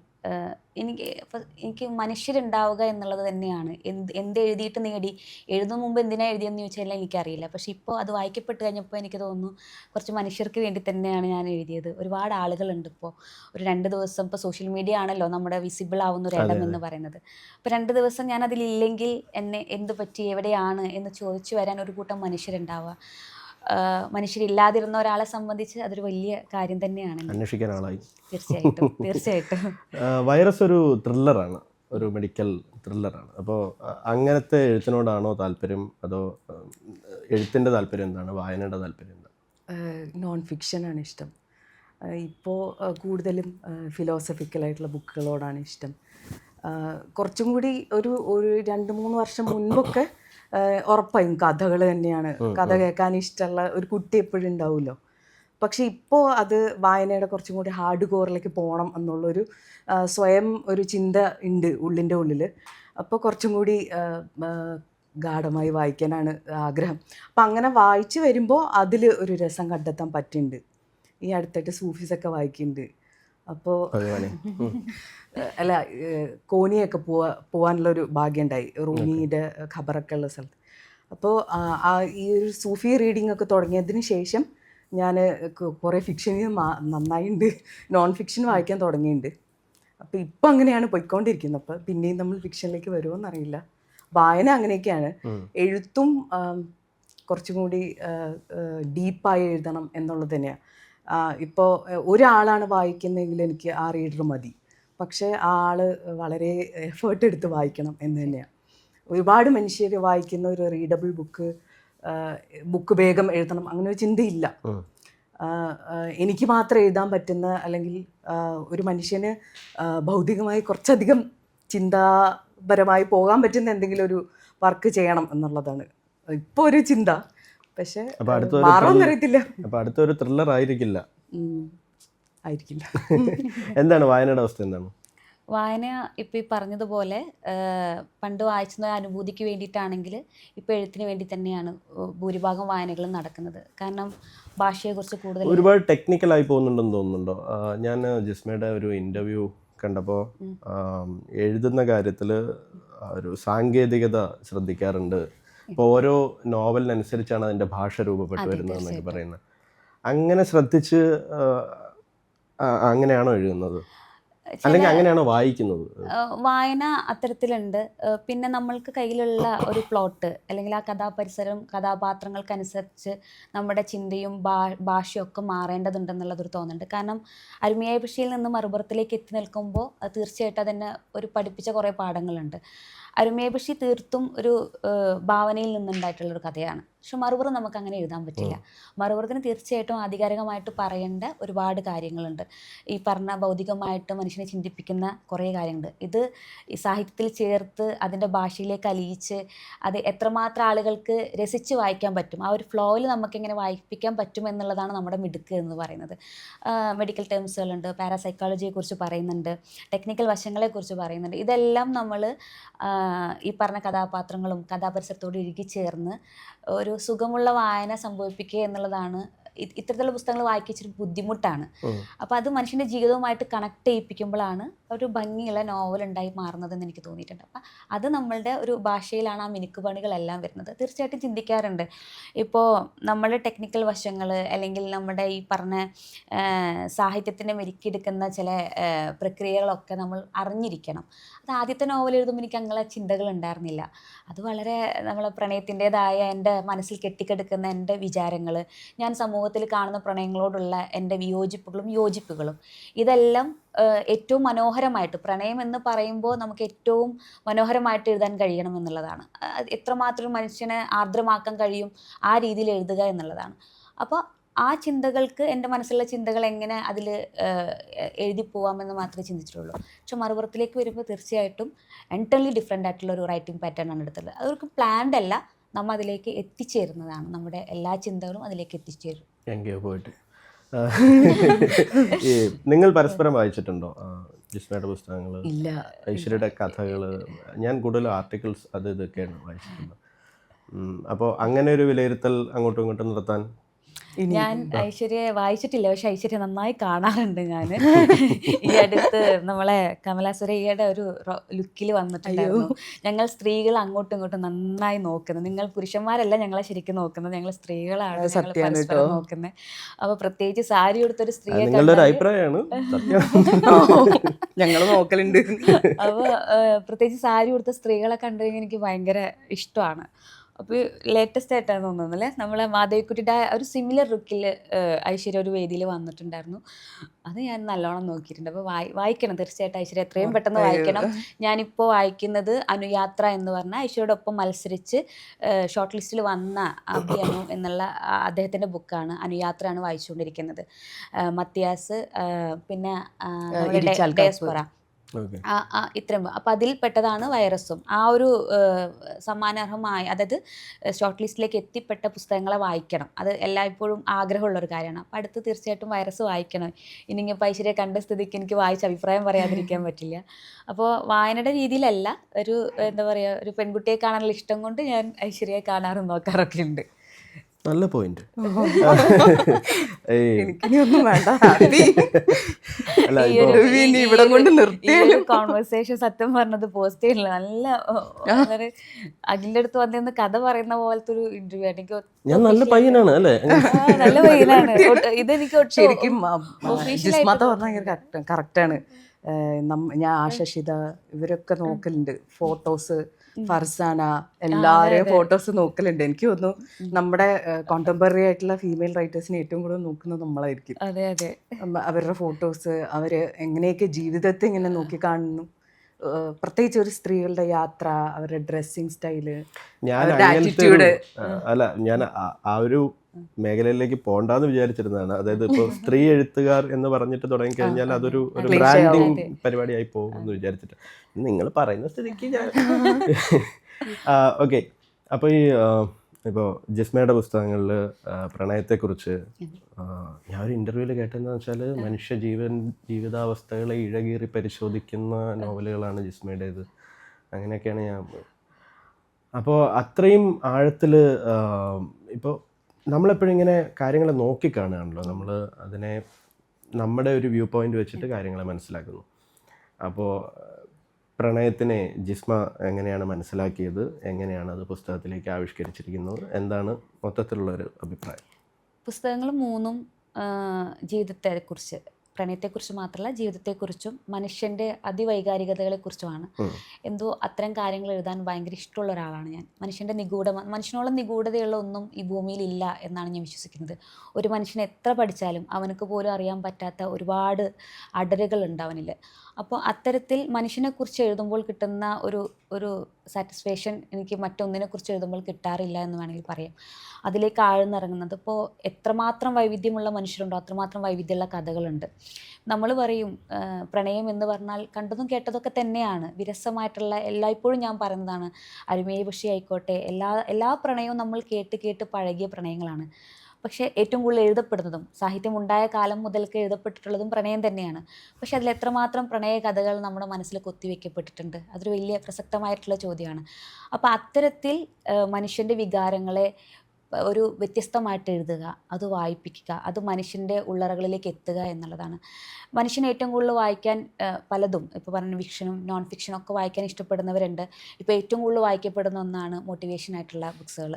എനിക്ക് മനുഷ്യരുണ്ടാവുക എന്നുള്ളത് തന്നെയാണ്. എന്ത് എഴുതിയിട്ട് നേടി, എഴുതുന്ന മുമ്പ് എന്തിനാണ് എഴുതിയെന്ന് ചോദിച്ചാൽ എനിക്കറിയില്ല. പക്ഷെ ഇപ്പോൾ അത് വായിക്കപ്പെട്ട് കഴിഞ്ഞപ്പോൾ എനിക്ക് തോന്നുന്നു കുറച്ച് മനുഷ്യർക്ക് വേണ്ടി തന്നെയാണ് ഞാൻ എഴുതിയത്. ഒരുപാട് ആളുകളുണ്ട് ഇപ്പോൾ. ഒരു 2 ദിവസം, ഇപ്പോൾ സോഷ്യൽ മീഡിയ ആണല്ലോ നമ്മുടെ വിസിബിൾ ആവുന്ന ഒരു ഇടം എന്ന് പറയുന്നത്. അപ്പോൾ 2 ദിവസം ഞാൻ അതിലില്ലെങ്കിൽ എന്നെ എന്ത് പറ്റി, എവിടെയാണ് എന്ന് ചോദിച്ചു വരാൻ ഒരു കൂട്ടം മനുഷ്യരുണ്ടാവുക. മനുഷ്യരില്ലാതിരുന്ന ഒരാളെ സംബന്ധിച്ച് അതൊരു വലിയ കാര്യം തന്നെയാണ്. അന്വേഷിക്കാൻ ആളായി. തീർച്ചയായിട്ടും. വൈറസ് ഒരു ത്രില്ലറാണ്, ഒരു മെഡിക്കൽ ത്രില്ലറാണ്. അപ്പോൾ അങ്ങനത്തെ എഴുത്തിനോടാണോ താല്പര്യം, അതോ എഴുത്തിൻ്റെ താല്പര്യം എന്താണ്, വായനയുടെ താല്പര്യം എന്താണ്? നോൺ ഫിക്ഷനാണ് ഇഷ്ടം. ഇപ്പോൾ കൂടുതലും ഫിലോസഫിക്കലായിട്ടുള്ള ബുക്കുകളോടാണ് ഇഷ്ടം. കുറച്ചും കൂടി ഒരു 2-3 വർഷം മുൻപൊക്കെ ഉറപ്പായും കഥകൾ തന്നെയാണ്. കഥ കേൾക്കാൻ ഇഷ്ടമുള്ള ഒരു കുട്ടി എപ്പോഴും ഉണ്ടാവുമല്ലോ. പക്ഷെ ഇപ്പോൾ അത് വായനയുടെ കുറച്ചും കൂടി ഹാർഡ് കോറിലേക്ക് പോകണം എന്നുള്ളൊരു സ്വയം ഒരു ചിന്ത ഉണ്ട് ഉള്ളിൻ്റെ ഉള്ളിൽ. അപ്പോൾ കുറച്ചും കൂടി ഗാഢമായി വായിക്കാനാണ് ആഗ്രഹം. അപ്പം അങ്ങനെ വായിച്ച് വരുമ്പോൾ അതിൽ ഒരു രസം കണ്ടെത്താൻ പറ്റുന്നുണ്ട്. ഈ അടുത്തായിട്ട് സൂഫീസൊക്കെ വായിക്കുന്നുണ്ട്. അപ്പോൾ അല്ല, കോന്നിയൊക്കെ പോകാനുള്ളൊരു ഭാഗ്യം ഉണ്ടായി, റൂമിയുടെ ഖബറൊക്കെ ഉള്ള സ്ഥലത്ത്. അപ്പോൾ ഈ ഒരു സൂഫി റീഡിംഗ് ഒക്കെ തുടങ്ങിയതിന് ശേഷം ഞാൻ കുറേ ഫിക്ഷന് നന്നായിട്ടുണ്ട്, നോൺ ഫിക്ഷൻ വായിക്കാൻ തുടങ്ങിയിട്ടുണ്ട്. അപ്പോൾ ഇപ്പം അങ്ങനെയാണ് പോയിക്കൊണ്ടിരിക്കുന്നത്. അപ്പോൾ പിന്നെയും നമ്മൾ ഫിക്ഷനിലേക്ക് വരുമോ എന്നറിയില്ല. വായന അങ്ങനെയൊക്കെയാണ്. എഴുത്തും കുറച്ചും കൂടി ഡീപ്പായി എഴുതണം എന്നുള്ളത് തന്നെയാണ്. ഇപ്പോൾ ഒരാളാണ് വായിക്കുന്നതെങ്കിൽ എനിക്ക് ആ റീഡർ മതി. പക്ഷേ ആ ആൾ വളരെ എഫേർട്ട് എടുത്ത് വായിക്കണം എന്ന് തന്നെയാണ്. ഒരുപാട് മനുഷ്യർ വായിക്കുന്ന ഒരു റീഡബിൾ ബുക്ക് വേഗം എഴുതണം അങ്ങനെ ഒരു ചിന്തയില്ല. എനിക്ക് മാത്രം എഴുതാൻ പറ്റുന്ന, അല്ലെങ്കിൽ ഒരു മനുഷ്യന് ഭൗതികമായി കുറച്ചധികം ചിന്താപരമായി പോകാൻ പറ്റുന്ന എന്തെങ്കിലും ഒരു വർക്ക് ചെയ്യണം എന്നുള്ളതാണ് ഇപ്പോൾ ഒരു ചിന്ത. പക്ഷേ മാറുമെന്നറിയത്തില്ല. അപ്പോൾ അടുത്തൊരു ത്രില്ലർ ആയിരിക്കില്ല. ആയിരിക്കില്ല. എന്താണ് വായനയുടെ അവസ്ഥ, എന്താണ് വായന? ഇപ്പോൾ ഈ പറഞ്ഞതുപോലെ പണ്ട് വായിച്ച അനുഭൂതിക്ക് വേണ്ടിയിട്ടാണെങ്കിൽ ഇപ്പോൾ എഴുത്തിന് വേണ്ടി തന്നെയാണ് ഭൂരിഭാഗം വായനകളും നടക്കുന്നത്. കാരണം ഭാഷയെക്കുറിച്ച് കൂടുതൽ ഒരുപാട് ടെക്നിക്കലായി പോകുന്നുണ്ടെന്ന് തോന്നുന്നുണ്ടോ? ഞാൻ ജിസ്മയുടെ ഒരു ഇൻ്റർവ്യൂ കണ്ടപ്പോൾ എഴുതുന്ന കാര്യത്തിൽ ഒരു സാങ്കേതികത ശ്രദ്ധിക്കാറുണ്ട്. ഇപ്പോൾ ഓരോ നോവലിനനുസരിച്ചാണ് അതിൻ്റെ ഭാഷ രൂപപ്പെട്ടു വരുന്നതെന്നൊക്കെ പറയുന്നത്. അങ്ങനെ ശ്രദ്ധിച്ച് അങ്ങനെയാണോ എഴുതുന്നത്, അല്ലെങ്കിൽ അങ്ങനെയാണോ വായിക്കുന്നത്? വായന അത്തരത്തിലുണ്ട്. പിന്നെ നമ്മൾക്ക് കയ്യിലുള്ള ഒരു പ്ലോട്ട്, അല്ലെങ്കിൽ ആ കഥാപരിസരം, കഥാപാത്രങ്ങൾക്കനുസരിച്ച് നമ്മുടെ ചിന്തയും ഭാഷയും ഒക്കെ മാറേണ്ടതുണ്ടെന്നുള്ളതൊരു തോന്നുന്നുണ്ട്. കാരണം അരുമയായ പക്ഷിയിൽ നിന്ന് മറുപുറത്തിലേക്ക് എത്തി നിൽക്കുമ്പോൾ തീർച്ചയായിട്ടും അതിന് ഒരു പഠിപ്പിച്ച കുറേ പാഠങ്ങളുണ്ട്. അരുമേബഷി തീർത്തും ഒരു ഭാവനയിൽ നിന്നുണ്ടായിട്ടുള്ളൊരു കഥയാണ്. പക്ഷെ മറുപുറം നമുക്ക് അങ്ങനെ എഴുതാൻ പറ്റില്ല. മറുപുറത്തിന് തീർച്ചയായിട്ടും ആധികാരികമായിട്ട് പറയേണ്ട ഒരുപാട് കാര്യങ്ങളുണ്ട്. ഈ പറഞ്ഞ ഭൗതികമായിട്ട് മനുഷ്യനെ ചിന്തിപ്പിക്കുന്ന കുറേ കാര്യങ്ങളുണ്ട്. ഇത് ഈ സാഹിത്യത്തിൽ ചേർത്ത് അതിൻ്റെ ഭാഷയിലേക്ക് അലിയിച്ച് അത് എത്രമാത്രം ആളുകൾക്ക് രസിച്ച് വായിക്കാൻ പറ്റും, ആ ഒരു ഫ്ലോയിൽ നമുക്കെങ്ങനെ വായിപ്പിക്കാൻ പറ്റും എന്നുള്ളതാണ് നമ്മുടെ മിടുക്ക് എന്ന് പറയുന്നത്. മെഡിക്കൽ ടേംസുകളുണ്ട്, പാരാസൈക്കോളജിയെക്കുറിച്ച് പറയുന്നുണ്ട്, ടെക്നിക്കൽ വശങ്ങളെക്കുറിച്ച് പറയുന്നുണ്ട്. ഇതെല്ലാം നമ്മൾ ഈ പറഞ്ഞ കഥാപാത്രങ്ങളും കഥാപരിസരത്തോട് ഇഴുകിച്ചേർന്ന് ഒരു സുഖമുള്ള വായന സംഭവിപ്പിക്കുക എന്നുള്ളതാണ്. ഇത്തരത്തിലുള്ള പുസ്തകങ്ങൾ വായിച്ചിട്ട് ബുദ്ധിമുട്ടാണ്. അപ്പോൾ അത് മനുഷ്യൻ്റെ ജീവിതവുമായിട്ട് കണക്ട് ചെയ്യിപ്പിക്കുമ്പോഴാണ് ഒരു ഭംഗിയുള്ള നോവൽ ഉണ്ടായി മാറുന്നതെന്ന് എനിക്ക് തോന്നിയിട്ടുണ്ട്. അപ്പം അത് നമ്മളുടെ ഒരു ഭാഷയിലാണ് ആ മിനുക്കുപണികളെല്ലാം വരുന്നത്. തീർച്ചയായിട്ടും ചിന്തിക്കാറുണ്ട്. ഇപ്പോൾ നമ്മൾ ടെക്നിക്കൽ വശങ്ങൾ അല്ലെങ്കിൽ നമ്മുടെ ഈ പറഞ്ഞ സാഹിത്യത്തിൻ്റെ മെരുക്കിയെടുക്കുന്ന ചില പ്രക്രിയകളൊക്കെ നമ്മൾ അറിഞ്ഞിരിക്കണം. അത് ആദ്യത്തെ നോവൽ എഴുതുമ്പോൾ എനിക്ക് അങ്ങനെ ചിന്തകൾ ഉണ്ടായിരുന്നില്ല. അത് വളരെ നമ്മളെ പ്രണയത്തിൻ്റെതായ എൻ്റെ മനസ്സിൽ കെട്ടിക്കിടക്കുന്ന എൻ്റെ വിചാരങ്ങൾ, ഞാൻ സമൂഹത്തിൽ കാണുന്ന പ്രണയങ്ങളോടുള്ള എൻ്റെ വിയോജിപ്പുകളും യോജിപ്പുകളും, ഇതെല്ലാം ഏറ്റവും മനോഹരമായിട്ട്, പ്രണയം എന്ന് പറയുമ്പോൾ നമുക്ക് ഏറ്റവും മനോഹരമായിട്ട് എഴുതാൻ കഴിയണം എന്നുള്ളതാണ്. എത്രമാത്രം മനുഷ്യനെ ആർദ്രമാക്കാൻ കഴിയും ആ രീതിയിൽ എഴുതുക എന്നുള്ളതാണ്. അപ്പോൾ ആ ചിന്തകൾക്ക്, എൻ്റെ മനസ്സിലുള്ള ചിന്തകൾ എങ്ങനെ അതിൽ എഴുതി പോകാമെന്ന് മാത്രമേ ചിന്തിച്ചിട്ടുള്ളൂ. പക്ഷെ മറുപുറത്തിലേക്ക് വരുമ്പോൾ തീർച്ചയായിട്ടും എൻറ്റർലി ഡിഫറെൻ്റ് ആയിട്ടുള്ള ഒരു റൈറ്റിംഗ് പാറ്റേൺ ആണ് എടുത്തത്. അതൊരു പ്ലാൻഡ് അല്ല, നമ്മൾ അതിലേക്ക് എത്തിച്ചേരുന്നതാണ്. നമ്മുടെ എല്ലാ ചിന്തകളും അതിലേക്ക് എത്തിച്ചേരും. എങ്കയോ പോയിട്ട് ഈ നിങ്ങൾ പരസ്പരം വായിച്ചിട്ടുണ്ടോ ജിസ്മയുടെ പുസ്തകങ്ങൾ, ഐശ്വര്യയുടെ കഥകൾ? ഞാൻ കൂടുതൽ ആർട്ടിക്കിൾസ് അത് ഇതൊക്കെയാണ് വായിച്ചിട്ടുള്ളത്. അപ്പോൾ അങ്ങനെ ഒരു വിലയിരുത്തൽ അങ്ങോട്ടും ഇങ്ങോട്ടും നിർത്താൻ? ഞാൻ ഐശ്വര്യയെ വായിച്ചിട്ടില്ല, പക്ഷെ ഐശ്വര്യ നന്നായി കാണാറുണ്ട്. ഞാൻ ഈ അടുത്ത് നമ്മളെ കമലാസുരയ്യയുടെ ഒരു ലുക്കിൽ വന്നിട്ടുണ്ടായിരുന്നു. ഞങ്ങൾ സ്ത്രീകൾ അങ്ങോട്ടും ഇങ്ങോട്ടും നന്നായി നോക്കുന്നത്, നിങ്ങൾ പുരുഷന്മാരല്ല ഞങ്ങളെ ശരിക്കും നോക്കുന്നത്, ഞങ്ങൾ സ്ത്രീകളാണ് പരസ്പരം നോക്കുന്നത്. അപ്പൊ പ്രത്യേകിച്ച് സാരി ഉടുത്തൊരു സ്ത്രീയെ ഞങ്ങൾ നോക്കലുണ്ട്. അപ്പോൾ പ്രത്യേകിച്ച് സാരി ഉടുത്ത സ്ത്രീകളെ കണ്ടു കഴിഞ്ഞാൽ എനിക്ക് ഭയങ്കര ഇഷ്ടമാണ്. അപ്പോൾ ലേറ്റസ്റ്റ് ആയിട്ടാണ് തോന്നുന്നത് അല്ലേ, നമ്മളെ മാധവിക്കുട്ടിയുടെ ഒരു സിമിലർ ലുക്കിൽ ഐശ്വര്യ ഒരു വേദിയിൽ വന്നിട്ടുണ്ടായിരുന്നു. അത് ഞാൻ നല്ലോണം നോക്കിയിട്ടുണ്ട്. അപ്പോൾ വായിക്കണം തീർച്ചയായിട്ടും ഐശ്വര്യ, എത്രയും പെട്ടെന്ന് വായിക്കണം. ഞാനിപ്പോൾ വായിക്കുന്നത് അനുയാത്ര എന്ന് പറഞ്ഞാൽ ഐശ്വര്യയോടൊപ്പം മത്സരിച്ച് ഷോർട്ട് ലിസ്റ്റിൽ വന്ന അഭിയനു എന്നുള്ള അദ്ദേഹത്തിൻ്റെ ബുക്കാണ്. അനുയാത്രയാണ് വായിച്ചുകൊണ്ടിരിക്കുന്നത്. മത്തിയാസ്, പിന്നെ ഡയസ്പൊറ, ഇത്രയും. അപ്പോൾ അതിൽ പെട്ടതാണ് വൈറസും. ആ ഒരു സമ്മാനാർഹമായ, അതായത് ഷോർട്ട് ലിസ്റ്റിലേക്ക് എത്തിപ്പെട്ട പുസ്തകങ്ങളെ വായിക്കണം. അത് എല്ലായ്പ്പോഴും ആഗ്രഹമുള്ളൊരു കാര്യമാണ്. അപ്പോൾ അടുത്ത് തീർച്ചയായിട്ടും വൈറസ് വായിക്കണം. ഇനി ഇപ്പോൾ ഐശ്വര്യ കണ്ട സ്ഥിതിക്ക് എനിക്ക് വായിച്ച് അഭിപ്രായം പറയാതിരിക്കാൻ പറ്റില്ല. അപ്പോൾ വായനയുടെ രീതിയിലല്ല, ഒരു എന്താ പറയുക, ഒരു പെൺകുട്ടിയെ കാണാനുള്ള ഇഷ്ടം കൊണ്ട് ഞാൻ ഐശ്വര്യയെ കാണാറും നോക്കാറൊക്കെ ഉണ്ട്. നല്ല പോയിന്റ്. കോൺവെർസേഷൻ സത്യം പറഞ്ഞത് പോസ്റ്റ് ചെയ്യില്ല, നല്ല അഖിലിന്റെ അടുത്ത് വന്നിരുന്ന് കഥ പറയുന്ന പോലത്തെ ഒരു ഇന്റർവ്യൂ ആണ്. എനിക്ക് ഞാൻ നല്ല പയ്യനാണ് അല്ലേ, നല്ല പയ്യനാണ്. ഇതെനിക്ക് ശരിക്കും കറക്റ്റാണ്. ഞാൻ ആശിത ഇവരൊക്കെ നോക്കലുണ്ട്, ഫോട്ടോസ്, ഫർസാന, എല്ലാവരെയും ഫോട്ടോസ് നോക്കലുണ്ട്. എനിക്ക് തോന്നുന്നു നമ്മുടെ കോണ്ടംപററി ആയിട്ടുള്ള ഫീമെയിൽ റൈറ്റേഴ്സിനെ ഏറ്റവും കൂടുതൽ നോക്കുന്നത് നമ്മളായിരിക്കും. അതെ അതെ, അവരുടെ ഫോട്ടോസ്, അവർ എങ്ങനെയൊക്കെ ജീവിതത്തെ ഇങ്ങനെ നോക്കിക്കാണുന്നു, പ്രത്യേകിച്ച് ഒരു സ്ത്രീകളുടെ യാത്ര, അവരുടെ ഡ്രസ്സിങ് സ്റ്റൈല്, ആറ്റിറ്റ്യൂഡ്. അല്ല, ഞാൻ ആ ഒരു മേഖലയിലേക്ക് പോണ്ടെന്ന് വിചാരിച്ചിരുന്നതാണ്. അതായത് ഇപ്പോൾ സ്ത്രീ എഴുത്തുകാർ എന്ന് പറഞ്ഞിട്ട് തുടങ്ങി കഴിഞ്ഞാൽ അതൊരു ബ്രാൻഡിങ് പരിപാടിയായി പോകും എന്ന് വിചാരിച്ചിട്ട് നിങ്ങൾ പറയുന്ന സ്ഥിതിക്ക് ഞാൻ ഓക്കെ. അപ്പോൾ ഈ ഇപ്പോൾ ജിസ്മയുടെ പുസ്തകങ്ങളിൽ പ്രണയത്തെക്കുറിച്ച് ഞാൻ ഒരു ഇൻ്റർവ്യൂവിൽ കേട്ടതെന്ന് വെച്ചാൽ മനുഷ്യ ജീവിതാവസ്ഥകളെ ഇഴകീറി പരിശോധിക്കുന്ന നോവലുകളാണ് ജിസ്മയുടേത്, അങ്ങനെയൊക്കെയാണ് ഞാൻ. അപ്പോൾ അത്രയും ആഴത്തിൽ ഇപ്പോൾ നമ്മളെപ്പോഴും ഇങ്ങനെ കാര്യങ്ങളെ നോക്കിക്കാണുകയാണല്ലോ, നമ്മൾ അതിനെ നമ്മുടെ ഒരു വ്യൂ പോയിന്റ് വെച്ചിട്ട് കാര്യങ്ങളെ മനസ്സിലാക്കുന്നു. അപ്പോൾ പ്രണയത്തിനെ ജിസ്മ എങ്ങനെയാണ് മനസ്സിലാക്കിയത്, എങ്ങനെയാണ് അത് പുസ്തകത്തിലേക്ക് ആവിഷ്കരിച്ചിരിക്കുന്നത്, എന്താണ് മൊത്തത്തിലുള്ളൊരു അഭിപ്രായം? പുസ്തകങ്ങൾ മൂന്നും ജീവിതത്തെക്കുറിച്ച്, പ്രണയത്തെക്കുറിച്ച് മാത്രമല്ല ജീവിതത്തെക്കുറിച്ചും മനുഷ്യൻ്റെ അതിവൈകാരികതകളെക്കുറിച്ചുമാണ്. എന്തോ അത്തരം കാര്യങ്ങൾ എഴുതാൻ ഭയങ്കര ഇഷ്ടമുള്ള ഒരാളാണ് ഞാൻ. മനുഷ്യനോളം നിഗൂഢതയുള്ള ഒന്നും ഈ ഭൂമിയിൽ ഇല്ല എന്നാണ് ഞാൻ വിശ്വസിക്കുന്നത്. ഒരു മനുഷ്യൻ എത്ര പഠിച്ചാലും അവനക്ക് പോലും അറിയാൻ പറ്റാത്ത ഒരുപാട് അടരുകളുണ്ട് അവനിൽ. അപ്പോൾ അത്തരത്തിൽ മനുഷ്യനെക്കുറിച്ച് എഴുതുമ്പോൾ കിട്ടുന്ന ഒരു സാറ്റിസ്ഫാക്ഷൻ എനിക്ക് മറ്റൊന്നിനെക്കുറിച്ച് എഴുതുമ്പോൾ കിട്ടാറില്ല എന്ന് വേണമെങ്കിൽ പറയാം. അതിലേക്ക് ആഴ്ന്നിറങ്ങുന്നത് ഇപ്പോൾ എത്രമാത്രം വൈവിധ്യമുള്ള മനുഷ്യരുണ്ടോ അത്രമാത്രം വൈവിധ്യമുള്ള കഥകളുണ്ട്. നമ്മൾ പറയും പ്രണയം എന്ന് പറഞ്ഞാൽ കണ്ടതും കേട്ടതൊക്കെ തന്നെയാണ്, വിരസമായിട്ടുള്ള എല്ലായ്പ്പോഴും ഞാൻ പറയുന്നതാണ്. അരുമേയ പക്ഷി ആയിക്കോട്ടെ, എല്ലാ പ്രണയവും നമ്മൾ കേട്ട് പഴകിയ പ്രണയങ്ങളാണ്. പക്ഷേ ഏറ്റവും കൂടുതൽ എഴുതപ്പെടുന്നതും സാഹിത്യം ഉണ്ടായ കാലം മുതൽക്ക് എഴുതപ്പെട്ടിട്ടുള്ളതും പ്രണയം തന്നെയാണ്. പക്ഷെ അതിൽ എത്രമാത്രം പ്രണയ കഥകൾ നമ്മുടെ മനസ്സിൽ കൊത്തിവെക്കപ്പെട്ടിട്ടുണ്ട്, അതൊരു വലിയ പ്രസക്തമായിട്ടുള്ള ചോദ്യമാണ്. അപ്പോൾ അത്തരത്തിൽ മനുഷ്യൻ്റെ വികാരങ്ങളെ ഒരു വ്യത്യസ്തമായിട്ട് എഴുതുക, അത് വായിപ്പിക്കുക, അത് മനുഷ്യൻ്റെ ഉള്ളറകളിലേക്ക് എത്തുക എന്നുള്ളതാണ്. മനുഷ്യന് ഏറ്റവും കൂടുതൽ വായിക്കാൻ പലതും, ഇപ്പോൾ പറഞ്ഞ ഫിക്ഷനും നോൺ ഫിക്ഷനും ഒക്കെ വായിക്കാൻ ഇഷ്ടപ്പെടുന്നവരുണ്ട്. ഇപ്പോൾ ഏറ്റവും കൂടുതൽ വായിക്കപ്പെടുന്ന ഒന്നാണ് മോട്ടിവേഷൻ ആയിട്ടുള്ള ബുക്സുകൾ,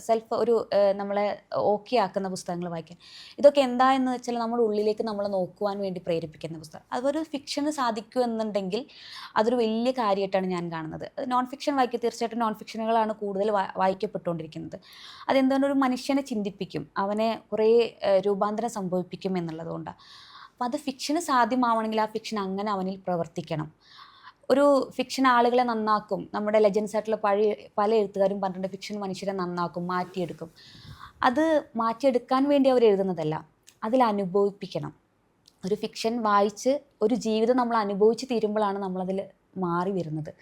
സെൽഫ് ഒരു നമ്മളെ ഓക്കെ ആക്കുന്ന പുസ്തകങ്ങൾ വായിക്കാൻ. ഇതൊക്കെ എന്താണെന്ന് വെച്ചാൽ നമ്മുടെ ഉള്ളിലേക്ക് നമ്മൾ നോക്കുവാൻ വേണ്ടി പ്രേരിപ്പിക്കുന്ന പുസ്തകം. അതൊരു ഫിക്ഷന് സാധിക്കുമെന്നുണ്ടെങ്കിൽ അതൊരു വലിയ കാര്യമായിട്ടാണ് ഞാൻ കാണുന്നത്. നോൺ ഫിക്ഷൻ വായിക്കുക, തീർച്ചയായിട്ടും നോൺ ഫിക്ഷനുകളാണ് കൂടുതൽ വായിക്കപ്പെട്ടുകൊണ്ടിരിക്കുന്നത്. അതെന്താണ്, ഒരു മനുഷ്യനെ ചിന്തിപ്പിക്കും, അവനെ കുറേ രൂപാന്തരം സംഭവിപ്പിക്കും എന്നുള്ളതുകൊണ്ടാണ്. അപ്പോൾ അത് ഫിക്ഷന് സാധ്യമാവണമെങ്കിൽ ആ ഫിക്ഷൻ അങ്ങനെ അവനിൽ പ്രവർത്തിക്കണം. ഒരു ഫിക്ഷൻ ആളുകളെ നന്നാക്കും. നമ്മുടെ ലെജൻസ് ആയിട്ടുള്ള പല എഴുത്തുകാരും പറഞ്ഞിട്ടുണ്ട്, ഫിക്ഷൻ മനുഷ്യരെ നന്നാക്കും, മാറ്റിയെടുക്കും. അത് മാറ്റിയെടുക്കാൻ വേണ്ടി അവർ എഴുതുന്നതല്ല, അതിൽ അനുഭവിപ്പിക്കണം. ഒരു ഫിക്ഷൻ വായിച്ച് ഒരു ജീവിതം നമ്മൾ അനുഭവിച്ച് തീരുമ്പോഴാണ് നമ്മളതിൽ മാറി വരുന്നത്.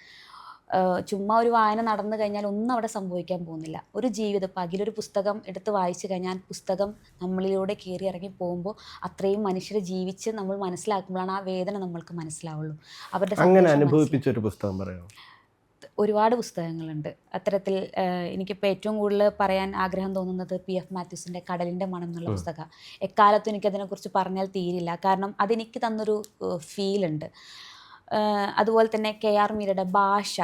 ചുമ്മാ ഒരു വായന നടന്നു കഴിഞ്ഞാൽ ഒന്നും അവിടെ സംഭവിക്കാൻ പോകുന്നില്ല. ഒരു ജീവിതം, പകലൊരു പുസ്തകം എടുത്ത് വായിച്ചു കഴിഞ്ഞാൽ പുസ്തകം നമ്മളിലൂടെ കയറി ഇറങ്ങി പോകുമ്പോൾ അത്രയും മനുഷ്യരെ ജീവിച്ച് നമ്മൾ മനസ്സിലാക്കുമ്പോഴാണ് ആ വേദന നമ്മൾക്ക് മനസ്സിലാവുള്ളൂ. അവരുടെ അങ്ങനെ അനുഭവിപ്പിച്ചൊരു പുസ്തകം പറയാമോ? ഒരുപാട് പുസ്തകങ്ങളുണ്ട് അത്തരത്തിൽ. എനിക്കിപ്പോൾ ഏറ്റവും കൂടുതൽ പറയാൻ ആഗ്രഹം തോന്നുന്നത് PF മാത്യൂസിൻ്റെ കടലിൻ്റെ മണം എന്നുള്ള പുസ്തകമാണ്. എക്കാലത്തും എനിക്കതിനെക്കുറിച്ച് പറഞ്ഞാൽ തീരില്ല, കാരണം അതെനിക്ക് തന്നൊരു ഫീലുണ്ട്. അതുപോലെ തന്നെ KR മീരയുടെ ഭാഷ,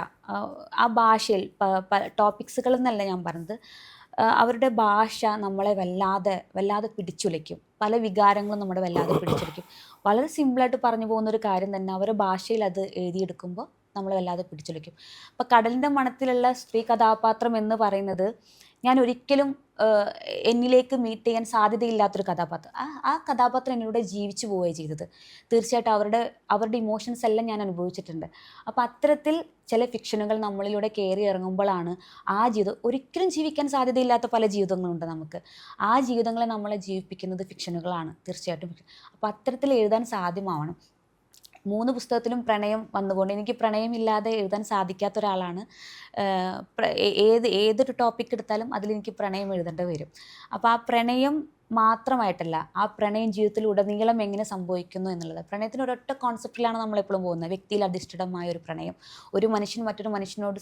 ആ ഭാഷയിൽ ടോപ്പിക്സുകൾ എന്നല്ല ഞാൻ പറഞ്ഞത്, അവരുടെ ഭാഷ നമ്മളെ വല്ലാതെ പിടിച്ചുലയ്ക്കും. പല വികാരങ്ങളും നമ്മുടെ വല്ലാതെ പിടിച്ചുലയ്ക്കും. വളരെ സിമ്പിളായിട്ട് പറഞ്ഞു പോകുന്നൊരു കാര്യം തന്നെ അവരുടെ ഭാഷയിൽ അത് എഴുതിയെടുക്കുമ്പോൾ നമ്മളെ വല്ലാതെ പിടിച്ചുലയ്ക്കും. അപ്പോൾ കടലിൻ്റെ മണത്തിലുള്ള സ്ത്രീ കഥാപാത്രം എന്ന് പറയുന്നത് ഞാൻ ഒരിക്കലും എന്നിലേക്ക് മീറ്റ് ചെയ്യാൻ സാധ്യതയില്ലാത്തൊരു കഥാപാത്രം. ആ കഥാപാത്രം എന്നിലൂടെ ജീവിച്ചു പോവുകയാണ് ചെയ്തത്. തീർച്ചയായിട്ടും അവരുടെ ഇമോഷൻസ് എല്ലാം ഞാൻ അനുഭവിച്ചിട്ടുണ്ട്. അപ്പോൾ അത്തരത്തിൽ ചില ഫിക്ഷനുകൾ നമ്മളിലൂടെ കയറി ഇറങ്ങുമ്പോഴാണ് ആ ജീവിതം, ഒരിക്കലും ജീവിക്കാൻ സാധ്യതയില്ലാത്ത പല ജീവിതങ്ങളുണ്ട് നമുക്ക്, ആ ജീവിതങ്ങളെ നമ്മളെ ജീവിപ്പിക്കുന്നത് ഫിക്ഷനുകളാണ് തീർച്ചയായിട്ടും. അപ്പോൾ അത്തരത്തിൽ എഴുതാൻ സാധ്യമാവണം. 3 പുസ്തകത്തിലും പ്രണയം വന്നുകൊണ്ട് എനിക്ക് പ്രണയമില്ലാതെ എഴുതാൻ സാധിക്കാത്ത ഒരാളാണ്. ഏതൊരു ടോപ്പിക് എടുത്താലും അതിലെനിക്ക് പ്രണയം എഴുതേണ്ടി വരും. അപ്പോൾ ആ പ്രണയം മാത്രമായിട്ടല്ല, ആ പ്രണയം ജീവിതത്തിലുടനീളം എങ്ങനെ സംഭവിക്കുന്നു എന്നുള്ളത്. പ്രണയത്തിന് ഒരൊറ്റ കോൺസെപ്റ്റിലാണ് നമ്മളെപ്പോഴും പോകുന്നത്, വ്യക്തിയിൽ അധിഷ്ഠിതമായ ഒരു പ്രണയം, ഒരു മനുഷ്യൻ മറ്റൊരു മനുഷ്യനോട്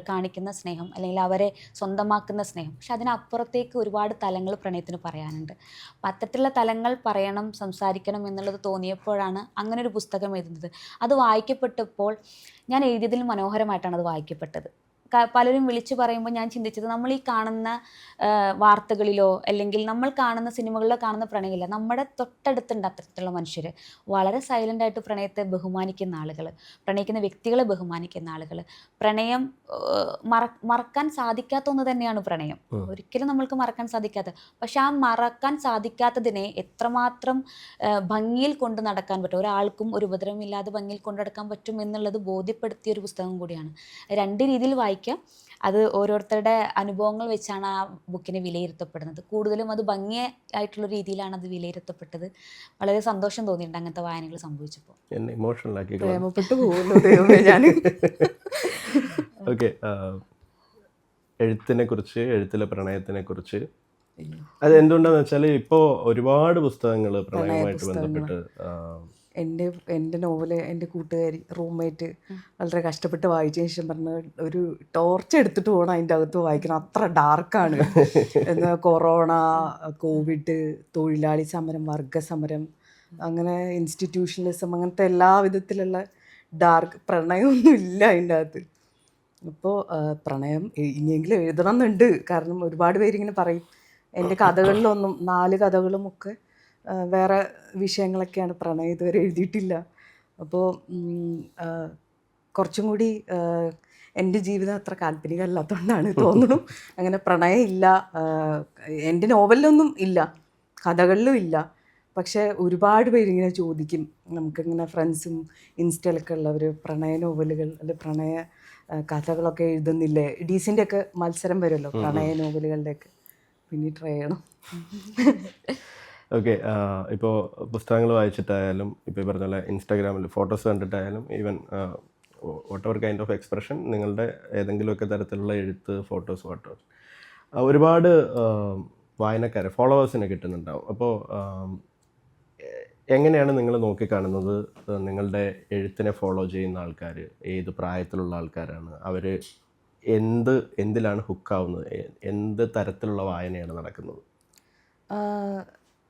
കാണിക്കുന്ന സ്നേഹം, അല്ലെങ്കിൽ അവരെ സ്വന്തമാക്കുന്ന സ്നേഹം. പക്ഷെ അതിനപ്പുറത്തേക്ക് ഒരുപാട് തലങ്ങൾ പ്രണയത്തിന് പറയാനുണ്ട്. അപ്പം അത്തരത്തിലുള്ള തലങ്ങൾ പറയണം, സംസാരിക്കണം എന്നുള്ളത് തോന്നിയപ്പോഴാണ് അങ്ങനെ ഒരു പുസ്തകം എഴുതുന്നത്. അത് വായിക്കപ്പെട്ടപ്പോൾ ഞാൻ എഴുതിയതിൽ മനോഹരമായിട്ടാണ് അത് വായിക്കപ്പെട്ടത്. പലരും വിളിച്ചു പറയുമ്പോൾ ഞാൻ ചിന്തിച്ചത്, നമ്മൾ ഈ കാണുന്ന വാർത്തകളിലോ അല്ലെങ്കിൽ നമ്മൾ കാണുന്ന സിനിമകളിലോ കാണുന്ന പ്രണയമില്ല, നമ്മുടെ തൊട്ടടുത്തുണ്ട് അത്തരത്തിലുള്ള മനുഷ്യർ, വളരെ സൈലൻ്റായിട്ട് പ്രണയത്തെ ബഹുമാനിക്കുന്ന ആളുകൾ, പ്രണയിക്കുന്ന വ്യക്തികളെ ബഹുമാനിക്കുന്ന ആളുകൾ. പ്രണയം മറക്കാൻ സാധിക്കാത്ത ഒന്ന് തന്നെയാണ് പ്രണയം, ഒരിക്കലും നമ്മൾക്ക് മറക്കാൻ സാധിക്കാത്ത. പക്ഷെ ആ മറക്കാൻ സാധിക്കാത്തതിനെ എത്രമാത്രം ഭംഗിയിൽ കൊണ്ട് നടക്കാൻ പറ്റും, ഒരാൾക്കും ഒരു ഉപദ്രവമില്ലാതെ ഭംഗിയിൽ കൊണ്ടു നടക്കാൻ പറ്റും എന്നുള്ളത് ബോധ്യപ്പെടുത്തിയ ഒരു പുസ്തകം കൂടിയാണ്. 2 രീതിയിൽ വായിക്കാം. അത് ഓരോരുത്തരുടെ അനുഭവങ്ങൾ വെച്ചാണ് ആ ബുക്കിനെ വിലയിരുത്തപ്പെടുന്നത്. കൂടുതലും അത് ഭംഗിയായിട്ടുള്ള രീതിയിലാണ് അത് വിലയിരുത്തപ്പെട്ടത്. വളരെ സന്തോഷം തോന്നിയിട്ടുണ്ട് അങ്ങനത്തെ വായനകൾ സംഭവിച്ചപ്പോൾ. എന്നെ ഇമോഷണൽ ആക്കി. പ്രേമപ്പെട്ടു പോകുന്നു ഞാൻ. ഓക്കെ, എഴുത്തിനെ കുറിച്ച്, എഴുത്തിലെ പ്രണയത്തിനെ കുറിച്ച്, അത് എന്തുകൊണ്ടാന്ന് വെച്ചാൽ ഇപ്പോൾ ഒരുപാട് പുസ്തകങ്ങൾ പ്രണയവുമായിട്ട് ബന്ധപ്പെട്ട്. എൻ്റെ നോവല് എൻ്റെ കൂട്ടുകാരി റൂംമേറ്റ് വളരെ കഷ്ടപ്പെട്ട് വായിച്ചതിന് ശേഷം പറഞ്ഞ ഒരു ടോർച്ച് എടുത്തിട്ട് പോകണം അതിൻ്റെ അകത്ത് വായിക്കണം, അത്ര ഡാർക്കാണ്. എന്നാൽ കൊറോണ, കോവിഡ്, തൊഴിലാളി സമരം, വർഗസമരം, അങ്ങനെ ഇൻസ്റ്റിറ്റ്യൂഷണലിസം, അങ്ങനത്തെ എല്ലാ വിധത്തിലുള്ള ഡാർക്ക്, പ്രണയമൊന്നും ഇല്ല അതിൻ്റെ അകത്ത്. അപ്പോൾ പ്രണയം ഇനിയെങ്കിലും എഴുതണം എന്നുണ്ട്. കാരണം ഒരുപാട് പേരിങ്ങനെ പറയും എൻ്റെ കഥകളിലൊന്നും 4 കഥകളുമൊക്കെ വേറെ വിഷയങ്ങളൊക്കെയാണ്. പ്രണയം ഇതുവരെ എഴുതിയിട്ടില്ല. അപ്പോൾ കുറച്ചും കൂടി എൻ്റെ ജീവിതം അത്ര കാൽപ്പനികമല്ലാത്തതുകൊണ്ടാണ് തോന്നുന്നു അങ്ങനെ പ്രണയം ഇല്ല. എൻ്റെ നോവലിലൊന്നും ഇല്ല, കഥകളിലും ഇല്ല. പക്ഷേ ഒരുപാട് പേരിങ്ങനെ ചോദിക്കും, നമുക്കിങ്ങനെ ഫ്രണ്ട്സും ഇൻസ്റ്റയിലൊക്കെ ഉള്ളവർ പ്രണയ നോവലുകൾ അല്ലെ പ്രണയ കഥകളൊക്കെ എഴുതുന്നില്ലേ. ഡീസിൻ്റെ ഒക്കെ മത്സരം വരുമല്ലോ പ്രണയ നോവലുകളുടെയൊക്കെ. പിന്നെ ട്രൈ ചെയ്യണം. ഓക്കെ, ഇപ്പോൾ പുസ്തകങ്ങൾ വായിച്ചിട്ടായാലും ഇപ്പോൾ ഈ പറഞ്ഞ പോലെ ഇൻസ്റ്റാഗ്രാമിൽ ഫോട്ടോസ് കണ്ടിട്ടായാലും even whatever kind of expression, നിങ്ങളുടെ ഏതെങ്കിലുമൊക്കെ തരത്തിലുള്ള എഴുത്ത്, ഫോട്ടോസ് ഒരുപാട് വായനക്കാരെ, ഫോളോവേഴ്സിനെ കിട്ടുന്നുണ്ടാവും. അപ്പോൾ എങ്ങനെയാണ് നിങ്ങൾ നോക്കിക്കാണുന്നത് നിങ്ങളുടെ എഴുത്തിനെ ഫോളോ ചെയ്യുന്ന ആൾക്കാർ ഏത് പ്രായത്തിലുള്ള ആൾക്കാരാണ്? അവർ എന്തിലാണ് ഹുക്കാവുന്നത്? എന്ത് തരത്തിലുള്ള വായനയാണ് നടക്കുന്നത്?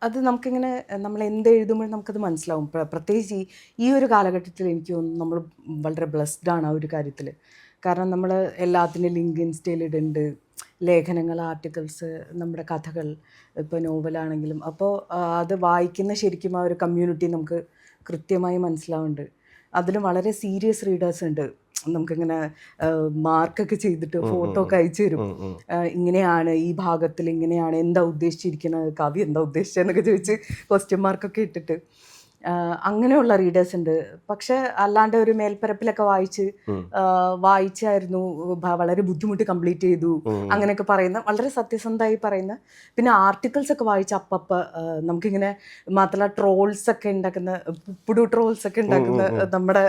അത് നമുക്കിങ്ങനെ നമ്മൾ എന്ത് എഴുതുമ്പോഴും നമുക്കത് മനസ്സിലാവും. പ്രത്യേകിച്ച് ഈ ഒരു കാലഘട്ടത്തിൽ എനിക്ക് തോന്നുന്നു നമ്മൾ വളരെ ബ്ലെസ്ഡ് ആണ് ആ ഒരു കാര്യത്തിൽ. കാരണം നമ്മൾ എല്ലാത്തിനും ലിങ്ക് ഇൻസ്റ്റയിൽ ഇടുന്നുണ്ട്, ലേഖനങ്ങൾ, ആർട്ടിക്കിൾസ്, നമ്മുടെ കഥകൾ, ഇപ്പോൾ നോവലാണെങ്കിലും. അപ്പോൾ അത് വായിക്കുന്ന ശരിക്കും ആ ഒരു കമ്മ്യൂണിറ്റി നമുക്ക് കൃത്യമായി മനസ്സിലാവുന്നുണ്ട്. അതിലും വളരെ സീരിയസ് റീഡേഴ്സ് ഉണ്ട്. നമുക്കിങ്ങനെ മാർക്കൊക്കെ ചെയ്തിട്ട് ഫോട്ടോ ഒക്കെ അയച്ചു തരും. ഇങ്ങനെയാണ്, ഈ ഭാഗത്തിൽ ഇങ്ങനെയാണ്, എന്താ ഉദ്ദേശിച്ചിരിക്കുന്നത്, കവി എന്താ ഉദ്ദേശിച്ചതെന്നൊക്കെ ചോദിച്ച് ക്വസ്റ്റ്യൻ മാർക്കൊക്കെ ഇട്ടിട്ട് അങ്ങനെയുള്ള റീഡേഴ്സ് ഉണ്ട്. പക്ഷെ അല്ലാണ്ട് ഒരു മേൽപ്പരപ്പിലൊക്കെ വായിച്ചായിരുന്നു, വളരെ ബുദ്ധിമുട്ടി കംപ്ലീറ്റ് ചെയ്തു, അങ്ങനെയൊക്കെ പറയുന്ന, വളരെ സത്യസന്ധമായി പറയുന്ന. പിന്നെ ആർട്ടിക്കിൾസ് ഒക്കെ വായിച്ച് നമുക്കിങ്ങനെ മാത്രമല്ല ട്രോൾസ് ഒക്കെ ഉണ്ടാക്കുന്ന, പുടു ട്രോൾസ് ഒക്കെ ഉണ്ടാക്കുന്ന നമ്മുടെ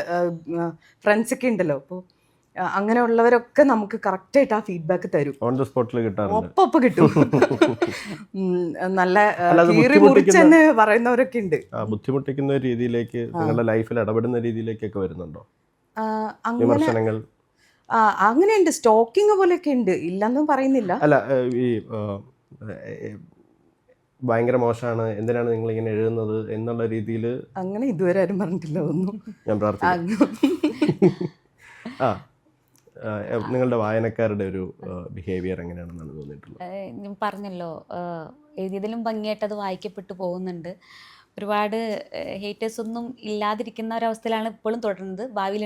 ഫ്രണ്ട്സൊക്കെ ഉണ്ടല്ലോ. അപ്പോൾ അങ്ങനെയുള്ളവരൊക്കെ നമുക്ക് കറക്റ്റായിട്ട് ആ ഫീഡ്ബാക്ക് തരും. ഓൺ ദ സ്പോട്ടിൽ കിട്ടാറുണ്ട്. ഒപ്പം കിട്ടും. നല്ല കീറി മുറിച്ചെന്ന് പറയുന്നവരൊക്കെ ഉണ്ട്. ബുദ്ധിമുട്ടിക്കുന്ന രീതിയിലേക്ക്, നിങ്ങളുടെ ലൈഫിൽ ഇടപെടുന്ന രീതിയിലേക്കൊക്കെ വരുന്നുണ്ടോ വിമർശനങ്ങൾ? അങ്ങനെയുണ്ട്, സ്റ്റോക്കിംഗ് പോലെയൊക്കെ ഉണ്ട്, ഇല്ലെന്നും പറയുന്നില്ല. അല്ല, ഈ ഭയങ്കര മോശമാണ്, എന്തിനാണ് നിങ്ങൾ ഇങ്ങനെ എഴുതുന്നത് എന്നുള്ള രീതിയിൽ അങ്ങനെ ഇതുവരെ ആരും പറഞ്ഞിട്ടില്ല ഒന്നും. ഞാൻ പ്രാർത്ഥിക്കുന്നു. നിങ്ങളുടെ വായനക്കാരുടെ ഒരു ബിഹേവിയർ എങ്ങനെയാണെന്നാണ് തോന്നിയിട്ടുള്ളത്? ഞാൻ പറഞ്ഞല്ലോ, എഴുതിയതിലും ഭംഗിയായിട്ട് അത് വായിക്കപ്പെട്ടു പോകുന്നുണ്ട്. ഒരുപാട് ഹേറ്റേഴ്സ് ഒന്നും ഇല്ലാതിരിക്കുന്ന ഒരവസ്ഥയിലാണ് ഇപ്പോഴും തുടരുന്നത്. ഭാവിയിൽ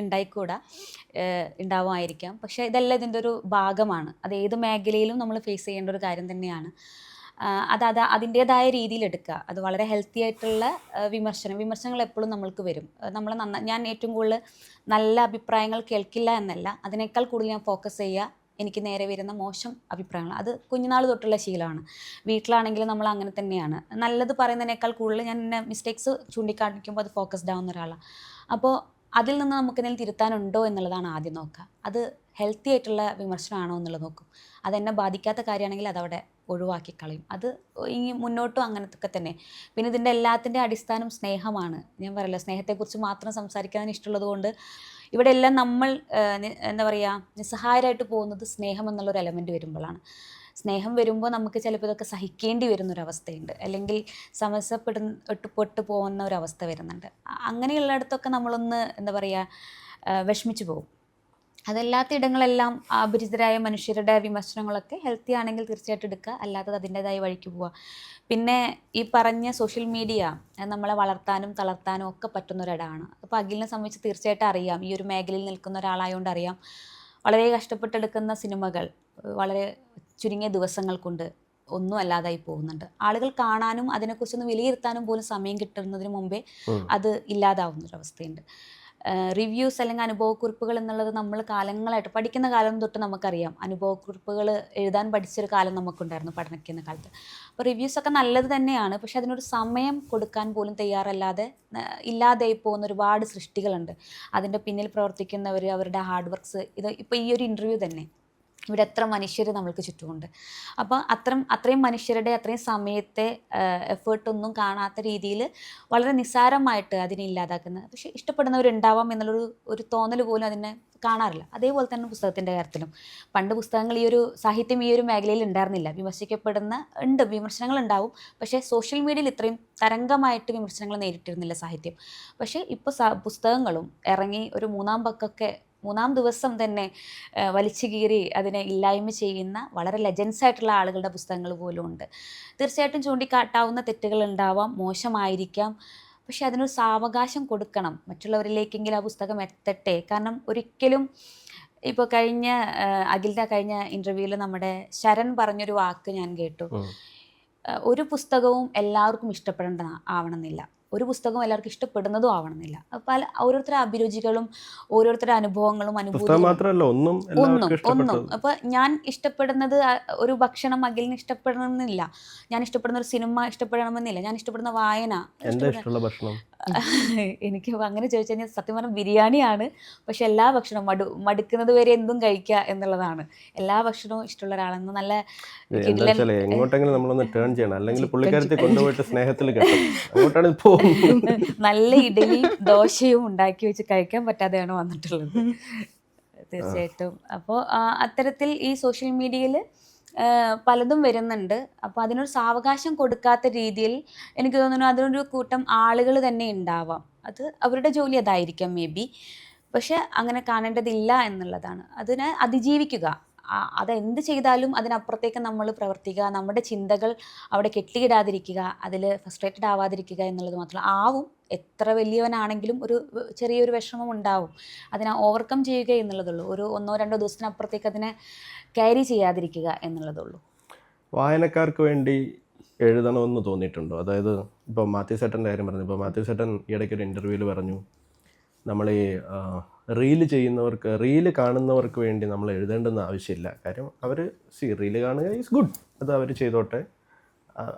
ഉണ്ടാവുമായിരിക്കാം. പക്ഷേ ഇതെല്ലാം ഇതിൻ്റെ ഒരു ഭാഗമാണ്. അത് ഏത് മേഖലയിലും നമ്മൾ ഫേസ് ചെയ്യേണ്ട ഒരു കാര്യം തന്നെയാണ്. അതിൻ്റേതായ രീതിയിൽ എടുക്കുക. അത് വളരെ ഹെൽത്തി ആയിട്ടുള്ള വിമർശനങ്ങൾ എപ്പോഴും നമ്മൾക്ക് വരും. ഞാൻ ഏറ്റവും കൂടുതൽ നല്ല അഭിപ്രായങ്ങൾ കേൾക്കില്ല എന്നല്ല, അതിനേക്കാൾ കൂടുതൽ ഞാൻ ഫോക്കസ് ചെയ്യുക എനിക്ക് നേരെ വരുന്ന മോശം അഭിപ്രായങ്ങൾ. അത് കുഞ്ഞുനാൾ തൊട്ടുള്ള ശീലമാണ്. വീട്ടിലാണെങ്കിലും നമ്മൾ അങ്ങനെ തന്നെയാണ്. നല്ലത് പറയുന്നതിനേക്കാൾ കൂടുതൽ ഞാൻ മിസ്റ്റേക്സ് ചൂണ്ടിക്കാണിക്കുമ്പോൾ അത് ഫോക്കസ്ഡ് ആവുന്ന ഒരാളാണ്. അപ്പോൾ അതിൽ നിന്ന് നമുക്ക് എന്തെങ്കിലും തിരുത്താനുണ്ടോ എന്നുള്ളതാണ് ആദ്യം നോക്കുക. അത് ഹെൽത്തി ആയിട്ടുള്ള വിമർശനമാണോ എന്നുള്ളത് നോക്കും. അതെന്നെ ബാധിക്കാത്ത കാര്യമാണെങ്കിൽ അതവിടെ ഒഴിവാക്കി കളയും. അത് ഈ മുന്നോട്ടും അങ്ങനത്തൊക്കെ തന്നെ. പിന്നെ ഇതിൻ്റെ എല്ലാത്തിൻ്റെ അടിസ്ഥാനം സ്നേഹമാണ്. ഞാൻ പറയല്ലോ, സ്നേഹത്തെക്കുറിച്ച് മാത്രം സംസാരിക്കാൻ ഇഷ്ടമുള്ളത് കൊണ്ട് ഇവിടെ എല്ലാം നമ്മൾ എന്താ പറയുക, നിസ്സഹായരായിട്ട് പോകുന്നത് സ്നേഹം എന്നുള്ളൊരു എലമെൻറ്റ് വരുമ്പോഴാണ്. സ്നേഹം വരുമ്പോൾ നമുക്ക് ചിലപ്പോൾ ഇതൊക്കെ സഹിക്കേണ്ടി വരുന്നൊരവസ്ഥയുണ്ട്, അല്ലെങ്കിൽ സമസ്യപ്പെട്ടു പോകുന്ന ഒരവസ്ഥ വരുന്നുണ്ട്. അങ്ങനെയുള്ളിടത്തൊക്കെ നമ്മളൊന്ന് എന്താ പറയുക, വിഷമിച്ചു പോകും. അതല്ലാത്ത ഇടങ്ങളെല്ലാം അപരിചിതരായ മനുഷ്യരുടെ വിമർശനങ്ങളൊക്കെ ഹെൽത്തി ആണെങ്കിൽ തീർച്ചയായിട്ടും എടുക്കുക, അല്ലാത്തത് അതിൻ്റെതായ വഴിക്ക് പോവുക. പിന്നെ ഈ പറഞ്ഞ സോഷ്യൽ മീഡിയ നമ്മളെ വളർത്താനും തളർത്താനും ഒക്കെ പറ്റുന്ന ഒരിടമാണ്. അപ്പോൾ അഖിലിനെ സംബന്ധിച്ച് തീർച്ചയായിട്ടും അറിയാം, ഈ ഒരു മേഖലയിൽ നിൽക്കുന്ന ഒരാളായതുകൊണ്ട് അറിയാം. വളരെ കഷ്ടപ്പെട്ടെടുക്കുന്ന സിനിമകൾ വളരെ ചുരുങ്ങിയ ദിവസങ്ങൾ കൊണ്ട് ഒന്നും അല്ലാതായി പോകുന്നുണ്ട്. ആളുകൾ കാണാനും അതിനെക്കുറിച്ചൊന്ന് വിലയിരുത്താനും പോലും സമയം കിട്ടുന്നതിന് മുമ്പേ അത് ഇല്ലാതാവുന്നൊരവസ്ഥയുണ്ട്. റിവ്യൂസ് അല്ലെങ്കിൽ അനുഭവക്കുറിപ്പുകൾ എന്നുള്ളത് നമ്മൾ കാലങ്ങളായിട്ട് പഠിക്കുന്ന കാലം തൊട്ട് നമുക്കറിയാം. അനുഭവക്കുറിപ്പുകൾ എഴുതാൻ പഠിച്ചൊരു കാലം നമുക്കുണ്ടായിരുന്നു പഠിക്കുന്ന കാലത്ത്. അപ്പോൾ റിവ്യൂസൊക്കെ നല്ലത് തന്നെയാണ്, പക്ഷെ അതിനൊരു സമയം കൊടുക്കാൻ പോലും തയ്യാറല്ലാതെ ഇല്ലാതായി പോകുന്ന ഒരുപാട് സൃഷ്ടികളുണ്ട്. അതിൻ്റെ പിന്നിൽ പ്രവർത്തിക്കുന്നവർ, അവരുടെ ഹാർഡ് വർക്ക്സ്, ഇത് ഇപ്പോൾ ഈ ഒരു ഇൻ്റർവ്യൂ തന്നെ ഇവിടെ എത്ര മനുഷ്യർ നമ്മൾക്ക് ചുറ്റുമുണ്ട്. അപ്പോൾ അത്രയും മനുഷ്യരുടെ അത്രയും സമയത്തെ എഫേർട്ടൊന്നും കാണാത്ത രീതിയിൽ വളരെ നിസ്സാരമായിട്ട് അതിനെ ഇല്ലാതാക്കുന്നത്. പക്ഷേ ഇഷ്ടപ്പെടുന്നവരുണ്ടാവാം എന്നുള്ളൊരു തോന്നൽ പോലും അതിനെ കാണാറില്ല. അതേപോലെ തന്നെ പുസ്തകത്തിൻ്റെ കാര്യത്തിലും പണ്ട് പുസ്തകങ്ങൾ, ഈ ഒരു സാഹിത്യം ഈ ഒരു മേഖലയിൽ ഉണ്ടായിരുന്നില്ല. വിമർശനങ്ങൾ ഉണ്ടാവും, പക്ഷേ സോഷ്യൽ മീഡിയയിൽ ഇത്രയും തരംഗമായിട്ട് വിമർശനങ്ങൾ നേരിട്ടിരുന്നില്ല സാഹിത്യം. പക്ഷേ ഇപ്പോൾ പുസ്തകങ്ങളും ഇറങ്ങി ഒരു 3-ാം പക്കൊക്കെ മൂന്നാം ദിവസം തന്നെ വലിച്ചു കീറി അതിനെ ഇല്ലായ്മ ചെയ്യുന്ന വളരെ ലെജൻസ് ആയിട്ടുള്ള ആളുകളുടെ പുസ്തകങ്ങൾ പോലും ഉണ്ട്. തീർച്ചയായിട്ടും ചൂണ്ടിക്കാട്ടാവുന്ന തെറ്റുകൾ ഉണ്ടാവാം, മോശമായിരിക്കാം. പക്ഷെ അതിനൊരു സാവകാശം കൊടുക്കണം, മറ്റുള്ളവരിലേക്കെങ്കിലും ആ പുസ്തകം എത്തട്ടെ. കാരണം ഒരിക്കലും ഇപ്പോൾ അഖിലിൻ്റെ കഴിഞ്ഞ ഇൻ്റർവ്യൂവിൽ നമ്മുടെ ശരൺ പറഞ്ഞൊരു വാക്ക് ഞാൻ കേട്ടു. ഒരു പുസ്തകവും എല്ലാവർക്കും ഇഷ്ടപ്പെടേണ്ട ആവണമെന്നില്ല, ഒരു പുസ്തകവും എല്ലാവർക്കും ഇഷ്ടപ്പെടുന്നതും ആവണമെന്നില്ല. പല ഓരോരുത്തരുടെ അഭിരുചികളും ഓരോരുത്തരുടെ അനുഭവങ്ങളും പുസ്തകം അനുഭൂതികളും മാത്രമല്ല, ഒന്നും എല്ലാവർക്കും ഇഷ്ടപ്പെട്ടത്. അപ്പോൾ ഞാൻ ഇഷ്ടപ്പെടുന്നത് ഒരു ഭക്ഷണം അഖിലിന് ഇഷ്ടപ്പെടണമെന്നില്ല, ഞാൻ ഇഷ്ടപ്പെടുന്ന ഒരു സിനിമ ഇഷ്ടപ്പെടണമെന്നില്ല, ഞാൻ ഇഷ്ടപ്പെടുന്ന വായന. എന്താ ഇഷ്ടമുള്ള ഭക്ഷണം? എനിക്ക് അങ്ങനെ ചോദിച്ചു കഴിഞ്ഞാൽ സത്യം പറഞ്ഞാൽ ബിരിയാണിയാണ്. പക്ഷെ എല്ലാ ഭക്ഷണവും മടുക്കുന്നത് വരെ എന്തും കഴിക്കുക എന്നുള്ളതാണ്. എല്ലാ ഭക്ഷണവും ഇഷ്ടമുള്ള ഒരാളെന്ന് നല്ല എന്താ വെച്ചാൽ എങ്ങോട്ടെങ്കിലും നമ്മളൊന്ന് ടേൺ ചെയ്യണം, അല്ലെങ്കിൽ പുള്ളിക്കാരത്തി കൊണ്ടുപോയിട്ട് സ്നേഹത്തിൽ കെട്ടും, അങ്ങോട്ടാണ് പോകുന്നത്. നല്ല ഇഡലിയും ദോശയും ഉണ്ടാക്കി വെച്ച് കഴിക്കാൻ പറ്റാതെയാണ് വന്നിട്ടുള്ളത് തീർച്ചയായിട്ടും. അപ്പോൾ അത്തരത്തിൽ ഈ സോഷ്യൽ മീഡിയയിൽ പലതും വരുന്നുണ്ട്. അപ്പോൾ അതിനൊരു സാവകാശം കൊടുക്കാത്ത രീതിയിൽ എനിക്ക് തോന്നുന്നു അതിനൊരു കൂട്ടം ആളുകൾ തന്നെ ഉണ്ടാവാം. അത് അവരുടെ ജോലി അതായിരിക്കാം മേ ബി. പക്ഷെ അങ്ങനെ കാണേണ്ടതില്ല എന്നുള്ളതാണ്. അതിനെ അതിജീവിക്കുക, അതെന്ത് ചെയ്താലും അതിനപ്പുറത്തേക്ക് നമ്മൾ പ്രവർത്തിക്കുക, നമ്മുടെ ചിന്തകൾ അവിടെ കെട്ടിയിടാതിരിക്കുക, അതിൽ ഫ്രസ്ട്രേറ്റഡ് ആവാതിരിക്കുക എന്നുള്ളത് മാത്രമല്ല. എത്ര വലിയവനാണെങ്കിലും ഒരു ചെറിയൊരു വിഷമം ഉണ്ടാവും, അതിനെ ഓവർകം ചെയ്യുക എന്നുള്ളതുള്ളൂ. ഒരു 1-2 ദിവസത്തിനപ്പുറത്തേക്ക് അതിനെ ക്യാരി ചെയ്യാതിരിക്കുക എന്നുള്ളതുള്ളൂ. വായനക്കാർക്ക് വേണ്ടി എഴുതണമെന്ന് തോന്നിയിട്ടുണ്ടോ? അതായത് ഇപ്പോൾ മാത്യു ചേട്ടൻ്റെ കാര്യം പറഞ്ഞു. ഇപ്പോൾ മാത്യു ചേട്ടൻ ഇടയ്ക്കൊരു ഇൻ്റർവ്യൂവിൽ പറഞ്ഞു, നമ്മൾ ഈ റീല് കാണുന്നവർക്ക് വേണ്ടി നമ്മൾ എഴുതേണ്ടെന്ന് ആവശ്യമില്ല. കാര്യം അവർ റീല് കാണുക ഈസ് ഗുഡ്, അത് അവർ ചെയ്തോട്ടെ.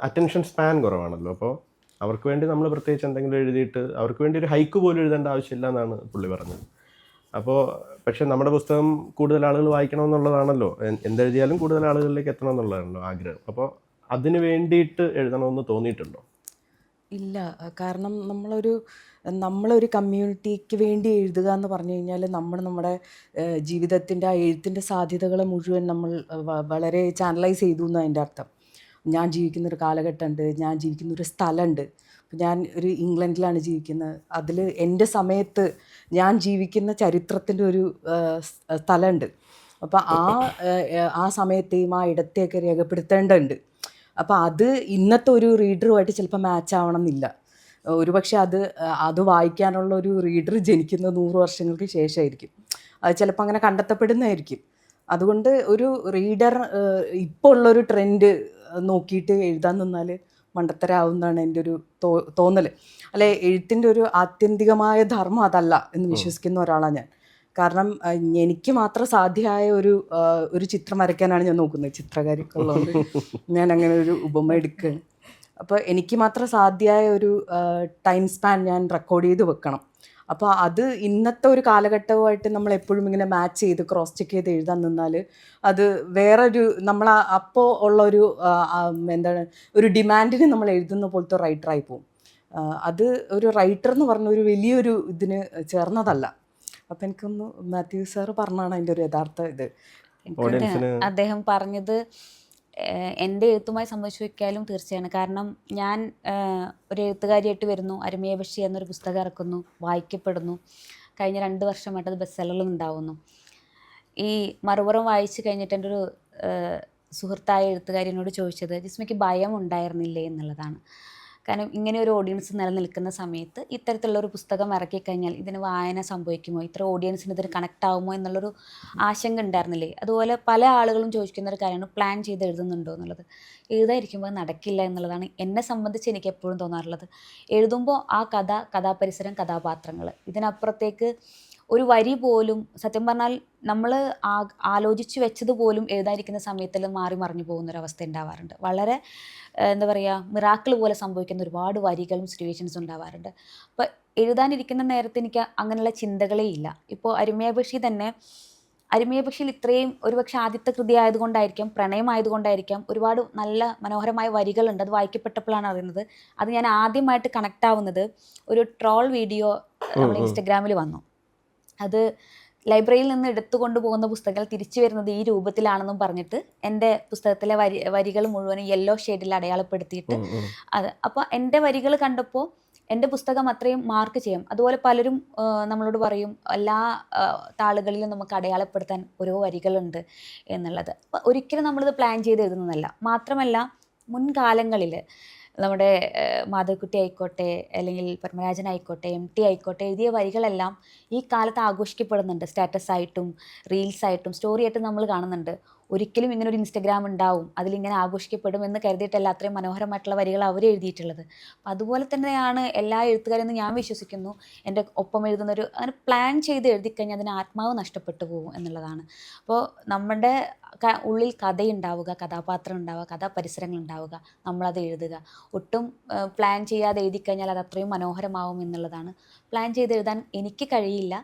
അറ്റൻഷൻ സ്പാൻ കുറവാണല്ലോ, അപ്പോൾ അവർക്ക് വേണ്ടി നമ്മൾ പ്രത്യേകിച്ച് എന്തെങ്കിലും എഴുതിയിട്ട് അവർക്ക് വേണ്ടി ഒരു ഹൈക്ക് പോലും എഴുതേണ്ട ആവശ്യമില്ല എന്നാണ് പുള്ളി പറഞ്ഞത്. അപ്പോൾ പക്ഷെ നമ്മുടെ പുസ്തകം കൂടുതൽ ആളുകൾ വായിക്കണമെന്നുള്ളതാണല്ലോ, എന്തെഴുതിയാലും കൂടുതൽ ആളുകളിലേക്ക് എത്തണം എന്നുള്ളതാണല്ലോ ആഗ്രഹം. അപ്പോൾ അതിന് വേണ്ടിയിട്ട് എഴുതണമെന്ന് തോന്നിയിട്ടുണ്ടോ? ഇല്ല, കാരണം നമ്മളൊരു കമ്മ്യൂണിറ്റിക്ക് വേണ്ടി എഴുതുക എന്ന് പറഞ്ഞു കഴിഞ്ഞാൽ നമ്മുടെ ജീവിതത്തിൻ്റെ ആ എഴുത്തിൻ്റെ സാധ്യതകളെ മുഴുവൻ നമ്മൾ വളരെ ചാനലൈസ് ചെയ്തു എന്ന് അതിൻ്റെ അർത്ഥം. ഞാൻ ജീവിക്കുന്നൊരു കാലഘട്ടമുണ്ട്, ഞാൻ ജീവിക്കുന്നൊരു സ്ഥലമുണ്ട്. ഞാൻ ഒരു ഇംഗ്ലണ്ടിലാണ് ജീവിക്കുന്നത്. അതിൽ എൻ്റെ സമയത്ത് ഞാൻ ജീവിക്കുന്ന ചരിത്രത്തിൻ്റെ ഒരു സ്ഥലമുണ്ട്. അപ്പോൾ ആ സമയത്തെയും ആ ഇടത്തെയൊക്കെ രേഖപ്പെടുത്തേണ്ടതുണ്ട്. അപ്പോൾ അത് ഇന്നത്തെ ഒരു റീഡറുമായിട്ട് ചിലപ്പോൾ മാച്ച് ആവണമെന്നില്ല. ഒരുപക്ഷെ അത് വായിക്കാനുള്ള ഒരു റീഡർ ജനിക്കുന്ന 100 വർഷങ്ങൾക്ക് ശേഷമായിരിക്കും. അത് ചിലപ്പോൾ അങ്ങനെ കണ്ടെത്തപ്പെടുന്നതായിരിക്കും. അതുകൊണ്ട് ഒരു റീഡർ ഇപ്പോൾ ഉള്ളൊരു ട്രെൻഡ് നോക്കിയിട്ട് എഴുതാൻ നിന്നാൽ മണ്ടത്തരാവുന്നതാണ് എൻ്റെ ഒരു തോന്നൽ. അല്ലെ, എഴുത്തിൻ്റെ ഒരു ആത്യന്തികമായ ധർമ്മം അതല്ല എന്ന് വിശ്വസിക്കുന്ന ഒരാളാണ് ഞാൻ. കാരണം എനിക്ക് മാത്രം സാധ്യമായ ഒരു ചിത്രം വരയ്ക്കാനാണ് ഞാൻ നോക്കുന്നത്. ചിത്രകാരിക്കുള്ളതുകൊണ്ട് ഞാൻ അങ്ങനെ ഒരു ഉപമ എടുക്കുകയാണ്. അപ്പോൾ എനിക്ക് മാത്രം സാധ്യമായ ഒരു ടൈം സ്പാൻ ഞാൻ റെക്കോർഡ് ചെയ്ത് വെക്കണം. അപ്പോൾ അത് ഇന്നത്തെ ഒരു കാലഘട്ടവുമായിട്ട് നമ്മൾ എപ്പോഴും ഇങ്ങനെ മാച്ച് ചെയ്ത് ക്രോസ് ചെക്ക് ചെയ്ത് എഴുതാൻ നിന്നാൽ അത് വേറൊരു നമ്മൾ അപ്പോൾ ഉള്ളൊരു ഒരു ഡിമാൻഡിന് നമ്മൾ എഴുതുന്ന പോലത്തെ റൈറ്ററായി പോകും. അത് ഒരു റൈറ്റർ എന്ന് പറഞ്ഞ ഒരു വലിയൊരു ഇതിന് ചേർന്നതല്ല. അപ്പം എനിക്കൊന്ന് മാത്യു സാറ് പറഞ്ഞാണ് അതിൻ്റെ ഒരു യഥാർത്ഥ ഇത്. അദ്ദേഹം പറഞ്ഞത് എൻ്റെ എഴുത്തുമായി സംബന്ധിച്ച് വയ്ക്കാലും തീർച്ചയാണ്. കാരണം ഞാൻ ഒരു എഴുത്തുകാരിയായിട്ട് വരുന്നു, അരുമയ ബഷീർ എന്നൊരു പുസ്തകം ഇറക്കുന്നു, വായിക്കപ്പെടുന്നു. കഴിഞ്ഞ 2 വർഷമായിട്ട് അത് ബെസ്റ്റ് സെല്ലറിലും ഉണ്ടാവുന്നു. ഈ മറുപുറം വായിച്ച് കഴിഞ്ഞിട്ട് എൻ്റെ ഒരു സുഹൃത്തായ എഴുത്തുകാരിനോട് ചോദിച്ചത്, ജിസ്മയ്ക്ക് ഭയം ഉണ്ടായിരുന്നില്ലേ എന്നുള്ളതാണ്. കാരണം ഇങ്ങനെ ഒരു ഓഡിയൻസ് നിലനിൽക്കുന്ന സമയത്ത് ഇത്തരത്തിലുള്ള ഒരു പുസ്തകം ഇറക്കിക്കഴിഞ്ഞാൽ ഇതിന് വായന സംഭവിക്കുമോ, ഇത്ര ഓഡിയൻസിന് ഇതിന് കണക്റ്റ് ആവുമോ എന്നുള്ളൊരു ആശങ്ക ഉണ്ടായിരുന്നില്ലേ. അതുപോലെ പല ആളുകളും ചോദിക്കുന്ന ഒരു കാര്യമാണ്, പ്ലാൻ ചെയ്ത് എഴുതുന്നുണ്ടോ എന്നുള്ളത്. എഴുതാതിരിക്കുമ്പോൾ നടക്കില്ല എന്നുള്ളതാണ് എന്നെ സംബന്ധിച്ച് എനിക്ക് എപ്പോഴും തോന്നാറുള്ളത്. എഴുതുമ്പോൾ ആ കഥാപരിസരം, കഥാപാത്രങ്ങൾ, ഇതിനപ്പുറത്തേക്ക് ഒരു വരി പോലും സത്യം പറഞ്ഞാൽ നമ്മൾ ആലോചിച്ച് വെച്ചതുപോലും എഴുതാതിരിക്കുന്ന സമയത്തിൽ മാറി മറിഞ്ഞു പോകുന്നൊരവസ്ഥ ഉണ്ടാവാറുണ്ട്. വളരെ എന്താ പറയുക, മിറാക്കിൾ പോലെ സംഭവിക്കുന്ന ഒരുപാട് വരികളും സിറ്റുവേഷൻസും ഉണ്ടാവാറുണ്ട്. അപ്പോൾ എഴുതാനിരിക്കുന്ന നേരത്ത് എനിക്ക് അങ്ങനെയുള്ള ചിന്തകളേ ഇല്ല. ഇപ്പോൾ അരുമയ ബഷീർ തന്നെ, അരുമയ ബഷീർ ഇത്രയും ഒരുപക്ഷെ ആദ്യത്തെ കൃതി ആയതുകൊണ്ടായിരിക്കാം, പ്രണയമായതുകൊണ്ടായിരിക്കാം, ഒരുപാട് നല്ല മനോഹരമായ വരികളുണ്ട്. അത് വായിക്കപ്പെട്ടപ്പോഴാണ് അറിയുന്നത്. അത് ഞാൻ ആദ്യമായിട്ട് കണക്റ്റ് ആവുന്നത് ഒരു ട്രോൾ വീഡിയോ നമ്മുടെ ഇൻസ്റ്റഗ്രാമിൽ വന്നു. അത് ലൈബ്രറിയിൽ നിന്ന് എടുത്തുകൊണ്ട് പോകുന്ന പുസ്തകങ്ങൾ തിരിച്ചു വരുന്നത് ഈ രൂപത്തിലാണെന്നും പറഞ്ഞിട്ട് എൻ്റെ പുസ്തകത്തിലെ വരികൾ മുഴുവനും യെല്ലോ ഷെയ്ഡിൽ അടയാളപ്പെടുത്തിയിട്ട് അപ്പോൾ എൻ്റെ വരികൾ കണ്ടപ്പോൾ എൻ്റെ പുസ്തകം അത്രയും മാർക്ക് ചെയ്യും. അതുപോലെ പലരും നമ്മളോട് പറയും എല്ലാ താളുകളിലും നമുക്ക് അടയാളപ്പെടുത്താൻ ഓരോ വരികളുണ്ട് എന്നുള്ളത്. അപ്പോൾ ഒരിക്കലും നമ്മളിത് പ്ലാൻ ചെയ്ത് എഴുതുന്നതല്ല. മാത്രമല്ല മുൻകാലങ്ങളിൽ നമ്മുടെ മാധവിക്കുട്ടി ആയിക്കോട്ടെ, അല്ലെങ്കിൽ പത്മരാജൻ ആയിക്കോട്ടെ, MT ആയിക്കോട്ടെ, എഴുതിയ വരികളെല്ലാം ഈ കാലത്ത് ആഘോഷിക്കപ്പെടുന്നുണ്ട്. സ്റ്റാറ്റസ് ആയിട്ടും റീൽസ് ആയിട്ടും സ്റ്റോറി ആയിട്ടും നമ്മൾ കാണുന്നുണ്ട്. ഒരിക്കലും ഇങ്ങനെ ഒരു ഇൻസ്റ്റഗ്രാം ഉണ്ടാവും, അതിലിങ്ങനെ ആഘോഷിക്കപ്പെടും എന്ന് കരുതിയിട്ടല്ല അത്രയും മനോഹരമായിട്ടുള്ള വരികൾ അവർ എഴുതിയിട്ടുള്ളത്. അപ്പം അതുപോലെ തന്നെയാണ് എല്ലാ എഴുത്തുകാരെന്ന് ഞാൻ വിശ്വസിക്കുന്നു. എൻ്റെ ഒപ്പം എഴുതുന്നൊരു അങ്ങനെ പ്ലാൻ ചെയ്ത് എഴുതിക്കഴിഞ്ഞാൽ അതിന് ആത്മാവ് നഷ്ടപ്പെട്ടു പോകും എന്നുള്ളതാണ്. അപ്പോൾ നമ്മുടെ ഉള്ളിൽ കഥയുണ്ടാവുക, കഥാപാത്രം ഉണ്ടാവുക, കഥാപരിസരങ്ങൾ ഉണ്ടാവുക, നമ്മളത് എഴുതുക. ഒട്ടും പ്ലാൻ ചെയ്യാതെ എഴുതിക്കഴിഞ്ഞാൽ അത് അത്രയും മനോഹരമാവും എന്നുള്ളതാണ്. പ്ലാൻ ചെയ്ത് എഴുതാൻ എനിക്ക് കഴിയില്ല.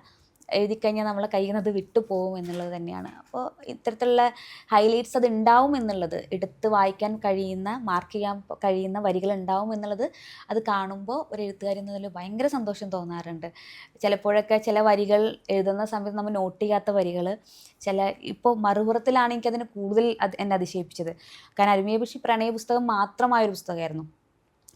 എഴുതിക്കഴിഞ്ഞാൽ നമ്മളെ കയ്യിൽ നിന്ന് അത് വിട്ടുപോകും എന്നുള്ളത് തന്നെയാണ്. അപ്പോൾ ഇത്തരത്തിലുള്ള ഹൈലൈറ്റ്സ് അത് ഉണ്ടാവും എന്നുള്ളത്, എടുത്ത് വായിക്കാൻ കഴിയുന്ന, മാർക്ക് ചെയ്യാൻ കഴിയുന്ന വരികൾ ഉണ്ടാവും എന്നുള്ളത് അത് കാണുമ്പോൾ ഒരു എഴുത്തുകാരി എന്നതിൽ ഭയങ്കര സന്തോഷം തോന്നാറുണ്ട്. ചിലപ്പോഴൊക്കെ ചില വരികൾ എഴുതുന്ന സമയത്ത് നമ്മൾ നോട്ട് ചെയ്യാത്ത വരികൾ, ഇപ്പോൾ മറുപുറത്തിലാണ് എനിക്കതിന് കൂടുതൽ എന്നെ അതിശയിപ്പിച്ചത്. കാരണം അരുമയെ പക്ഷി പ്രണയ പുസ്തകം മാത്രമായൊരു പുസ്തകമായിരുന്നു.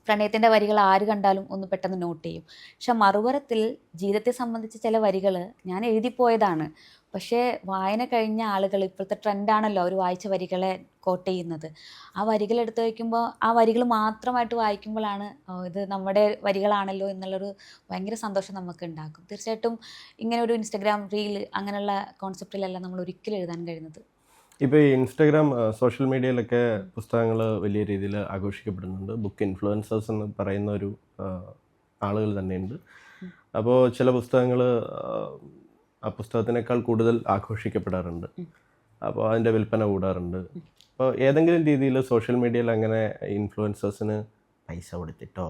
പ്രണയത്തിൻ്റെ വരികൾ ആര് കണ്ടാലും ഒന്ന് പെട്ടെന്ന് നോട്ട് ചെയ്യും. പക്ഷെ മറുപുറത്തിൽ ജീവിതത്തെ സംബന്ധിച്ച ചില വരികൾ ഞാൻ എഴുതിപ്പോയതാണ്. പക്ഷേ വായന കഴിഞ്ഞ ആളുകൾ, ഇപ്പോഴത്തെ ട്രെൻഡാണല്ലോ അവർ വായിച്ച വരികളെ കോട്ട് ചെയ്യുന്നത്. ആ വരികൾ എടുത്ത് വയ്ക്കുമ്പോൾ, ആ വരികൾ മാത്രമായിട്ട് വായിക്കുമ്പോഴാണ് ഇത് നമ്മുടെ വരികളാണല്ലോ എന്നുള്ളൊരു ഭയങ്കര സന്തോഷം നമുക്ക് ഉണ്ടാക്കും. തീർച്ചയായിട്ടും ഇങ്ങനെ ഒരു ഇൻസ്റ്റഗ്രാം റീൽ അങ്ങനെയുള്ള കോൺസെപ്റ്റിലല്ല നമ്മൾ ഒരിക്കലും എഴുതാൻ കഴിയുന്നത്. ഇപ്പോൾ ഈ ഇൻസ്റ്റാഗ്രാം സോഷ്യൽ മീഡിയയിലൊക്കെ പുസ്തകങ്ങൾ വലിയ രീതിയിൽ ആഘോഷിക്കപ്പെടുന്നുണ്ട്. ബുക്ക് ഇൻഫ്ലുവൻസേഴ്സ് എന്ന് പറയുന്ന ഒരു ആളുകൾ തന്നെയുണ്ട്. അപ്പോൾ ചില പുസ്തകങ്ങൾ ആ പുസ്തകത്തിനേക്കാൾ കൂടുതൽ ആഘോഷിക്കപ്പെടാറുണ്ട്. അപ്പോൾ അതിൻ്റെ വിൽപ്പന കൂടാറുണ്ട്. അപ്പോൾ ഏതെങ്കിലും രീതിയിൽ സോഷ്യൽ മീഡിയയിൽ അങ്ങനെ ഇൻഫ്ലുവൻസേഴ്സിന് പൈസ കൊടുത്തിട്ടോ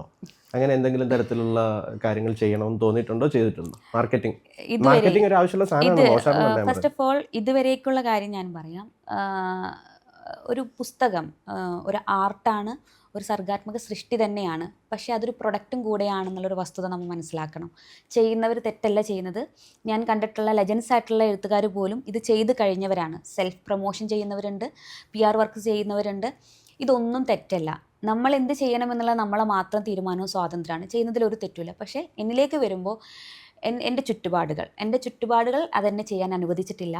അങ്ങനെ എന്തെങ്കിലും തരത്തിലുള്ള കാര്യങ്ങൾ ചെയ്യണമെന്ന് തോന്നിയിട്ടുണ്ടോ, ചെയ്തിട്ടുണ്ടോ? മാർക്കറ്റിംഗ് ഒരു ആവശ്യമുള്ള സാധനമാണ്. ഫസ്റ്റ് ഓഫ് ഓൾ ഇതുവരേക്കുള്ള കാര്യം ഞാൻ പറയാം. ഒരു പുസ്തകം ഒരു ആർട്ടാണ്, ഒരു സർഗാത്മക സൃഷ്ടി തന്നെയാണ്. പക്ഷേ അതൊരു പ്രൊഡക്റ്റും കൂടെയാണെന്നുള്ളൊരു വസ്തുത നമ്മൾ മനസ്സിലാക്കണം. ചെയ്യുന്നവർ തെറ്റല്ല ചെയ്യുന്നത്. ഞാൻ കണ്ടിട്ടുള്ള ലെജൻസ് ആയിട്ടുള്ള എഴുത്തുകാർ പോലും ഇത് ചെയ്ത് കഴിഞ്ഞവരാണ്. സെൽഫ് പ്രൊമോഷൻ ചെയ്യുന്നവരുണ്ട്, PR വർക്ക് ചെയ്യുന്നവരുണ്ട്. ഇതൊന്നും തെറ്റല്ല. നമ്മൾ എന്ത് ചെയ്യണമെന്നുള്ള നമ്മളെ മാത്രം തീരുമാനവും സ്വാതന്ത്ര്യമാണ്. ചെയ്യുന്നതിലൊരു തെറ്റുമില്ല. പക്ഷേ എന്നിലേക്ക് വരുമ്പോൾ എൻ്റെ ചുറ്റുപാടുകൾ അതെന്നെ ചെയ്യാൻ അനുവദിച്ചിട്ടില്ല.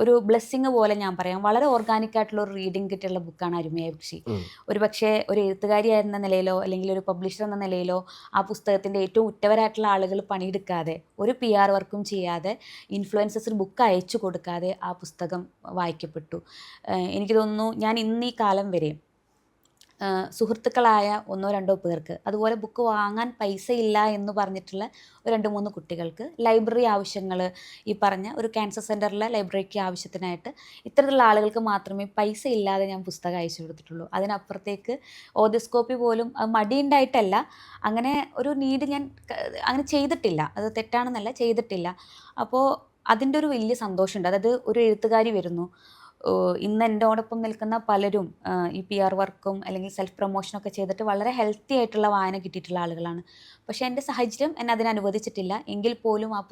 ഒരു ബ്ലെസ്സിങ് പോലെ ഞാൻ പറയാം, വളരെ ഓർഗാനിക്കായിട്ടുള്ള ഒരു റീഡിങ് കിട്ടിയുള്ള ബുക്കാണ് അരുമയെ പക്ഷി. ഒരു പക്ഷേ ഒരു എഴുത്തുകാരി എന്ന നിലയിലോ അല്ലെങ്കിൽ ഒരു പബ്ലിഷർ എന്ന നിലയിലോ ആ പുസ്തകത്തിൻ്റെ ഏറ്റവും ഉറ്റവരായിട്ടുള്ള ആളുകൾ പണിയെടുക്കാതെ, ഒരു PR വർക്കും ചെയ്യാതെ, ഇൻഫ്ലുവൻസസിന് ബുക്ക് അയച്ചു കൊടുക്കാതെ ആ പുസ്തകം വായിക്കപ്പെട്ടു. എനിക്ക് തോന്നുന്നു ഞാൻ ഇന്ന് ഈ കാലം വരെ സുഹൃത്തുക്കളായ 1-2 പേർക്ക്, അതുപോലെ ബുക്ക് വാങ്ങാൻ പൈസ ഇല്ല എന്ന് പറഞ്ഞിട്ടുള്ള 2-3 കുട്ടികൾക്ക് ലൈബ്രറി ആവശ്യങ്ങൾ, ഈ പറഞ്ഞ ഒരു ക്യാൻസർ സെൻറ്ററിലെ ലൈബ്രറിക്ക് ആവശ്യത്തിനായിട്ട് ഇത്തരത്തിലുള്ള ആളുകൾക്ക് മാത്രമേ പൈസ ഇല്ലാതെ ഞാൻ പുസ്തകം അയച്ചു കൊടുത്തിട്ടുള്ളൂ. അതിനപ്പുറത്തേക്ക് ഓഡിയോസ്കോപ്പി പോലും മടിയുണ്ടായിട്ടല്ല, അങ്ങനെ ഒരു നീഡ് ഞാൻ അങ്ങനെ ചെയ്തിട്ടില്ല. അത് തെറ്റാണെന്നല്ല, ചെയ്തിട്ടില്ല. അപ്പോൾ അതിൻ്റെ ഒരു വലിയ സന്തോഷമുണ്ട്. അതായത് ഒരു എഴുത്തുകാരി വരുന്നു, ഇന്ന് എന്നോടൊപ്പം നിൽക്കുന്ന പലരും ഈ PR വർക്കും അല്ലെങ്കിൽ സെൽഫ് പ്രൊമോഷനൊക്കെ ചെയ്തിട്ട് വളരെ ഹെൽത്തി ആയിട്ടുള്ള വായന കിട്ടിയിട്ടുള്ള ആളുകളാണ്. പക്ഷേ എൻ്റെ സാഹചര്യം എന്നെ അതിന് അനുവദിച്ചിട്ടില്ല. എങ്കിൽ പോലും ആ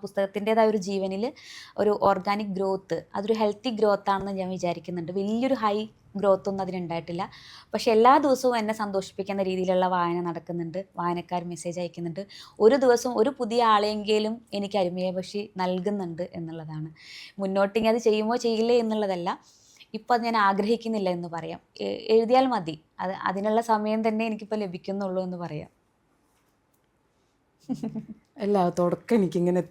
പുസ്തകത്തിൻ്റെതായ ഒരു ജീവനിൽ ഒരു ഓർഗാനിക് ഗ്രോത്ത്, അതൊരു ഹെൽത്തി ഗ്രോത്ത് ആണെന്ന് ഞാൻ വിചാരിക്കുന്നുണ്ട്. വലിയൊരു ഹൈ ഗ്രോത്ത് ഒന്നും അതിനുണ്ടായിട്ടില്ല. പക്ഷെ എല്ലാ ദിവസവും എന്നെ സന്തോഷിപ്പിക്കുന്ന രീതിയിലുള്ള വായന നടക്കുന്നുണ്ട്. വായനക്കാർ മെസ്സേജ് അയക്കുന്നുണ്ട്. ഒരു ദിവസം ഒരു പുതിയ ആളെയെങ്കിലും എനിക്ക് അരുമയെ പക്ഷി നൽകുന്നുണ്ട് എന്നുള്ളതാണ്. മുന്നോട്ട് അത് ചെയ്യുമോ ചെയ്യില്ലേ എന്നുള്ളതല്ല, ഇപ്പോൾ അത് ഞാൻ ആഗ്രഹിക്കുന്നില്ല എന്ന് പറയാം. എഴുതിയാൽ മതി, അതിനുള്ള സമയം തന്നെ എനിക്കിപ്പോൾ ലഭിക്കുന്നുള്ളൂ എന്ന് പറയാം. അല്ല, തുടക്കം എനിക്കിങ്ങനെ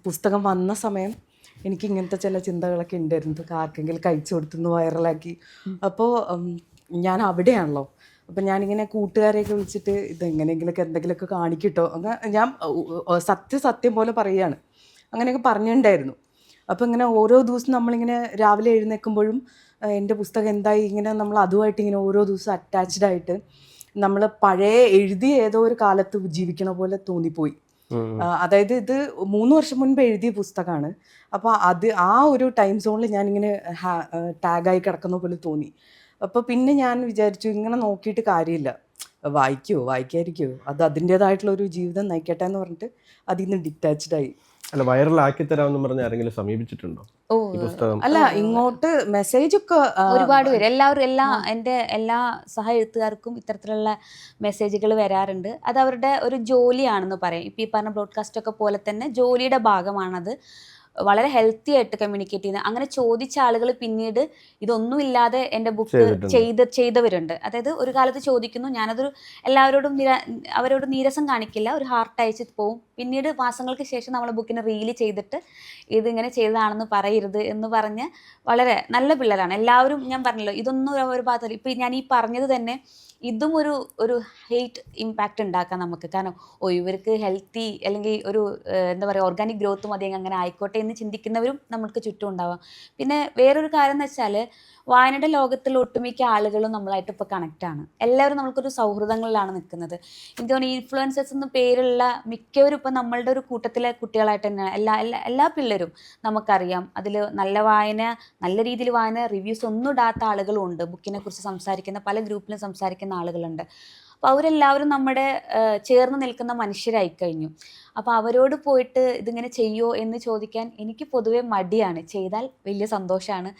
പുസ്തകം വന്ന സമയം എനിക്ക് ഇങ്ങനത്തെ ചില ചിന്തകളൊക്കെ ഉണ്ടായിരുന്നു. ആർക്കെങ്കിലും കഴിച്ചു കൊടുത്തുനിന്ന് വൈറലാക്കി. അപ്പോൾ ഞാൻ അവിടെയാണല്ലോ. അപ്പം ഞാനിങ്ങനെ കൂട്ടുകാരെയൊക്കെ വിളിച്ചിട്ട് ഇതെങ്ങനെയെങ്കിലൊക്കെ എന്തെങ്കിലുമൊക്കെ കാണിക്കിട്ടോ, അങ്ങനെ ഞാൻ സത്യം പോലെ പറയുകയാണ്. അങ്ങനെയൊക്കെ പറഞ്ഞിട്ടുണ്ടായിരുന്നു. അപ്പോൾ ഇങ്ങനെ ഓരോ ദിവസം നമ്മളിങ്ങനെ രാവിലെ എഴുന്നേൽക്കുമ്പോഴും എൻ്റെ പുസ്തകം എന്തായി, ഇങ്ങനെ നമ്മൾ അതുമായിട്ട് ഇങ്ങനെ ഓരോ ദിവസം അറ്റാച്ച്ഡ് ആയിട്ട് നമ്മൾ പഴയ എഴുതിയ ഏതോ ഒരു കാലത്ത് ജീവിക്കണ പോലെ തോന്നിപ്പോയി. അതായത് ഇത് 3 വർഷം മുൻപ് എഴുതിയ പുസ്തകമാണ്. അപ്പോൾ ആ ഒരു ടൈം സോണിൽ ഞാനിങ്ങനെ ടാഗായി കിടക്കുന്ന പോലെ തോന്നി. അപ്പോൾ പിന്നെ ഞാൻ വിചാരിച്ചു, ഇങ്ങനെ നോക്കിയിട്ട് കാര്യമില്ല, വായിക്കായിരിക്കുമോ, അത് അതിൻ്റേതായിട്ടുള്ള ഒരു ജീവിതം നയിക്കട്ടെ എന്ന് പറഞ്ഞിട്ട് അതിൽ നിന്ന് ഡിറ്റാച്ച്ഡായി. അല്ല വൈറലാക്കി തരാമെന്ന് പറഞ്ഞ് ആരെങ്കിലും സമീപിച്ചിട്ടുണ്ടോ ഓ ഈ പുസ്തകം? അല്ല ഇങ്ങോട്ട് മെസ്സേജ് ഒക്കെ ഒരുപാട് പേര് എല്ലാവരും എൻ്റെ എല്ലാ സഹ എഴുത്തുകാർക്കും ഇത്തരത്തിലുള്ള മെസ്സേജുകൾ വരാറുണ്ട്. അത് അവരുടെ ഒരു ജോലിയാണെന്ന് പറയും. ഇപ്പം ഈ പറഞ്ഞ ബ്രോഡ്കാസ്റ്റ് ഒക്കെ പോലെ തന്നെ ജോലിയുടെ ഭാഗമാണത്. വളരെ ഹെൽത്തി ആയിട്ട് കമ്മ്യൂണിക്കേറ്റ് ചെയ്യുന്നത്. അങ്ങനെ ചോദിച്ച ആളുകൾ പിന്നീട് ഇതൊന്നുമില്ലാതെ എൻ്റെ ബുക്ക് ചെയ്തവരുണ്ട്. അതായത് ഒരു കാലത്ത് ചോദിക്കുന്നു, ഞാനതൊരു എല്ലാവരോടും അവരോട് നീരസം കാണിക്കില്ല, ഒരു ഹാർട്ട് അയച്ച് പോവും. പിന്നീട് മാസങ്ങൾക്ക് ശേഷം നമ്മളെ ബുക്കിനെ റീല് ചെയ്തിട്ട് ഇതിങ്ങനെ ചെയ്തതാണെന്ന് പറയരുത് എന്ന് പറഞ്ഞ് വളരെ നല്ല പിള്ളേരാണ് എല്ലാവരും. ഞാൻ പറഞ്ഞല്ലോ, ഇതൊന്നും ഒരു ഭാഗത്ത് ഇപ്പം ഞാൻ ഈ പറഞ്ഞത് തന്നെ ഇതും ഒരു ഹെയ്റ്റ് ഇമ്പാക്റ്റ് ഉണ്ടാക്കാം നമുക്ക്. കാരണം ഇവർക്ക് ഹെൽത്തി അല്ലെങ്കിൽ ഒരു എന്താ പറയുക ഓർഗാനിക് ഗ്രോത്ത് മതി, അങ്ങനെ ആയിക്കോട്ടെ എന്ന് ചിന്തിക്കുന്നവരും നമുക്ക് ചുറ്റും ഉണ്ടാവാം. പിന്നെ വേറൊരു കാര്യം എന്ന് വെച്ചാൽ വായനയുടെ ലോകത്തിൽ ഒട്ടുമിക്ക ആളുകളും നമ്മളായിട്ട് ഇപ്പോൾ കണക്റ്റാണ്. എല്ലാവരും നമുക്കൊരു സൗഹൃദങ്ങളിലാണ് നിൽക്കുന്നത്. എനിക്ക് തോന്നുന്നു ഇൻഫ്ലുവൻസേഴ്സ് എന്ന് പേരുള്ള മിക്കവരും ഇപ്പോൾ നമ്മളുടെ ഒരു കൂട്ടത്തിലെ കുട്ടികളായിട്ട് തന്നെയാണ്. എല്ലാ പിള്ളേരും നമുക്കറിയാം. അതിൽ നല്ല വായന, നല്ല രീതിയിൽ വായന, റിവ്യൂസ് ഒന്നും ഇടാത്ത ആളുകളും ഉണ്ട്. ബുക്കിനെ കുറിച്ച് സംസാരിക്കുന്ന പല ഗ്രൂപ്പിലും സംസാരിക്കുന്ന ആളുകളുണ്ട്. അപ്പോൾ അവരെല്ലാവരും നമ്മുടെ ചേർന്ന് നിൽക്കുന്ന മനുഷ്യരായി കഴിഞ്ഞു. അപ്പോൾ അവരോട് പോയിട്ട് ഇതിങ്ങനെ ചെയ്യുമോ എന്ന് ചോദിക്കാൻ എനിക്ക് പൊതുവേ മടിയാണ്. ചെയ്താൽ വലിയ സന്തോഷമാണ്,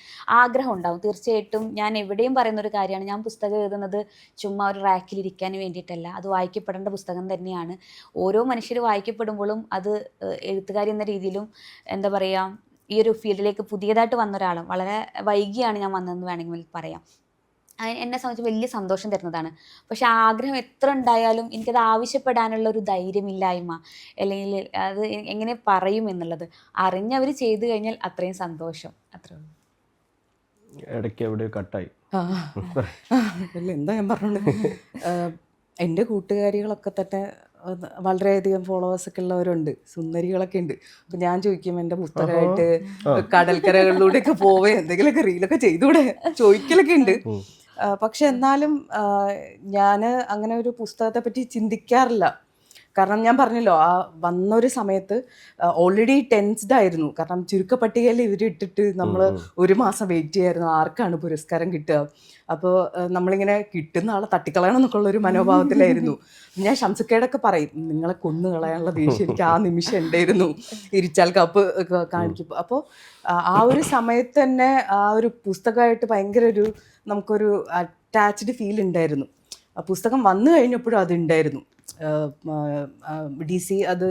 ആഗ്രഹം ഉണ്ടാവും തീർച്ചയായിട്ടും. ഞാൻ എവിടെയും പറയുന്നൊരു കാര്യമാണ്, ഞാൻ പുസ്തകം എഴുതുന്നത് ചുമ്മാ ഒരു റാക്കിലിരിക്കാൻ വേണ്ടിയിട്ടല്ല. അത് വായിക്കപ്പെടേണ്ട പുസ്തകം തന്നെയാണ്. ഓരോ മനുഷ്യർ വായിക്കപ്പെടുമ്പോഴും അത് എഴുത്തുകാരി എന്ന രീതിയിലും എന്താ പറയുക, ഈ ഒരു ഫീൽഡിലേക്ക് പുതിയതായിട്ട് വന്ന ഒരാളും വളരെ വൈകിയാണ് ഞാൻ വന്നതെന്ന് വേണമെങ്കിൽ പറയാം. എന്നെ സംബന്ധിച്ച് വലിയ സന്തോഷം തരുന്നതാണ്. പക്ഷെ ആഗ്രഹം എത്ര ഉണ്ടായാലും എനിക്കത് ആവശ്യപ്പെടാനുള്ള ഒരു ധൈര്യമില്ലായ്മ, അല്ലെങ്കിൽ അത് എങ്ങനെ പറയും എന്നുള്ളത് അറിഞ്ഞവർ ചെയ്തു കഴിഞ്ഞാൽ അത്രയും സന്തോഷം. അത്രേ ഉള്ളൂ. ഇടയ്ക്ക് എവിടെയോ കട്ടായി. അല്ല എന്താ ഞാൻ പറഞ്ഞത്, എൻ്റെ കൂട്ടുകാരികളൊക്കെ തന്നെ വളരെയധികം ഫോളോവേഴ്സൊക്കെ ഉള്ളവരുണ്ട്, സുന്ദരികളൊക്കെ ഉണ്ട്. അപ്പം ഞാൻ ചോദിക്കും എൻ്റെ പുസ്തകമായിട്ട് കടൽക്കരകളിലൂടെയൊക്കെ പോവേ എന്തെങ്കിലുമൊക്കെ റീലൊക്കെ ചെയ്തുകൂടെ ചോദിക്കലൊക്കെ ഉണ്ട്. പക്ഷെ എന്നാലും ഞാൻ അങ്ങനെ ഒരു പുസ്തകത്തെ പറ്റി ചിന്തിക്കാറില്ല. കാരണം ഞാൻ പറഞ്ഞല്ലോ, ആ വന്നൊരു സമയത്ത് ഓൾറെഡി ടെൻസ്ഡ് ആയിരുന്നു. കാരണം ചുരുക്കപ്പട്ടികയിൽ ഇവരിട്ടിട്ട് നമ്മൾ ഒരു മാസം വെയിറ്റ് ചെയ്യായിരുന്നു, ആർക്കാണ് പുരസ്കാരം കിട്ടുക. അപ്പോൾ നമ്മളിങ്ങനെ കിട്ടുന്ന ആളെ തട്ടിക്കളയണം എന്നൊക്കെയുള്ളൊരു മനോഭാവത്തിലായിരുന്നു. ഞാൻ ഷംസുക്കയോടൊക്കെ പറയും, നിങ്ങളെ കൊന്നു കളയാനുള്ള ദേഷ്യം എനിക്ക് ആ നിമിഷം ഉണ്ടായിരുന്നു, ഇരിച്ചാൽ കപ്പ് കാണിക്കും. അപ്പോൾ ആ ഒരു സമയത്ത് തന്നെ ആ ഒരു പുസ്തകമായിട്ട് ഭയങ്കര നമുക്കൊരു അറ്റാച്ച്ഡ് ഫീൽ ഉണ്ടായിരുന്നു. ആ പുസ്തകം വന്നു കഴിഞ്ഞപ്പോഴും അതുണ്ടായിരുന്നു. DC അത്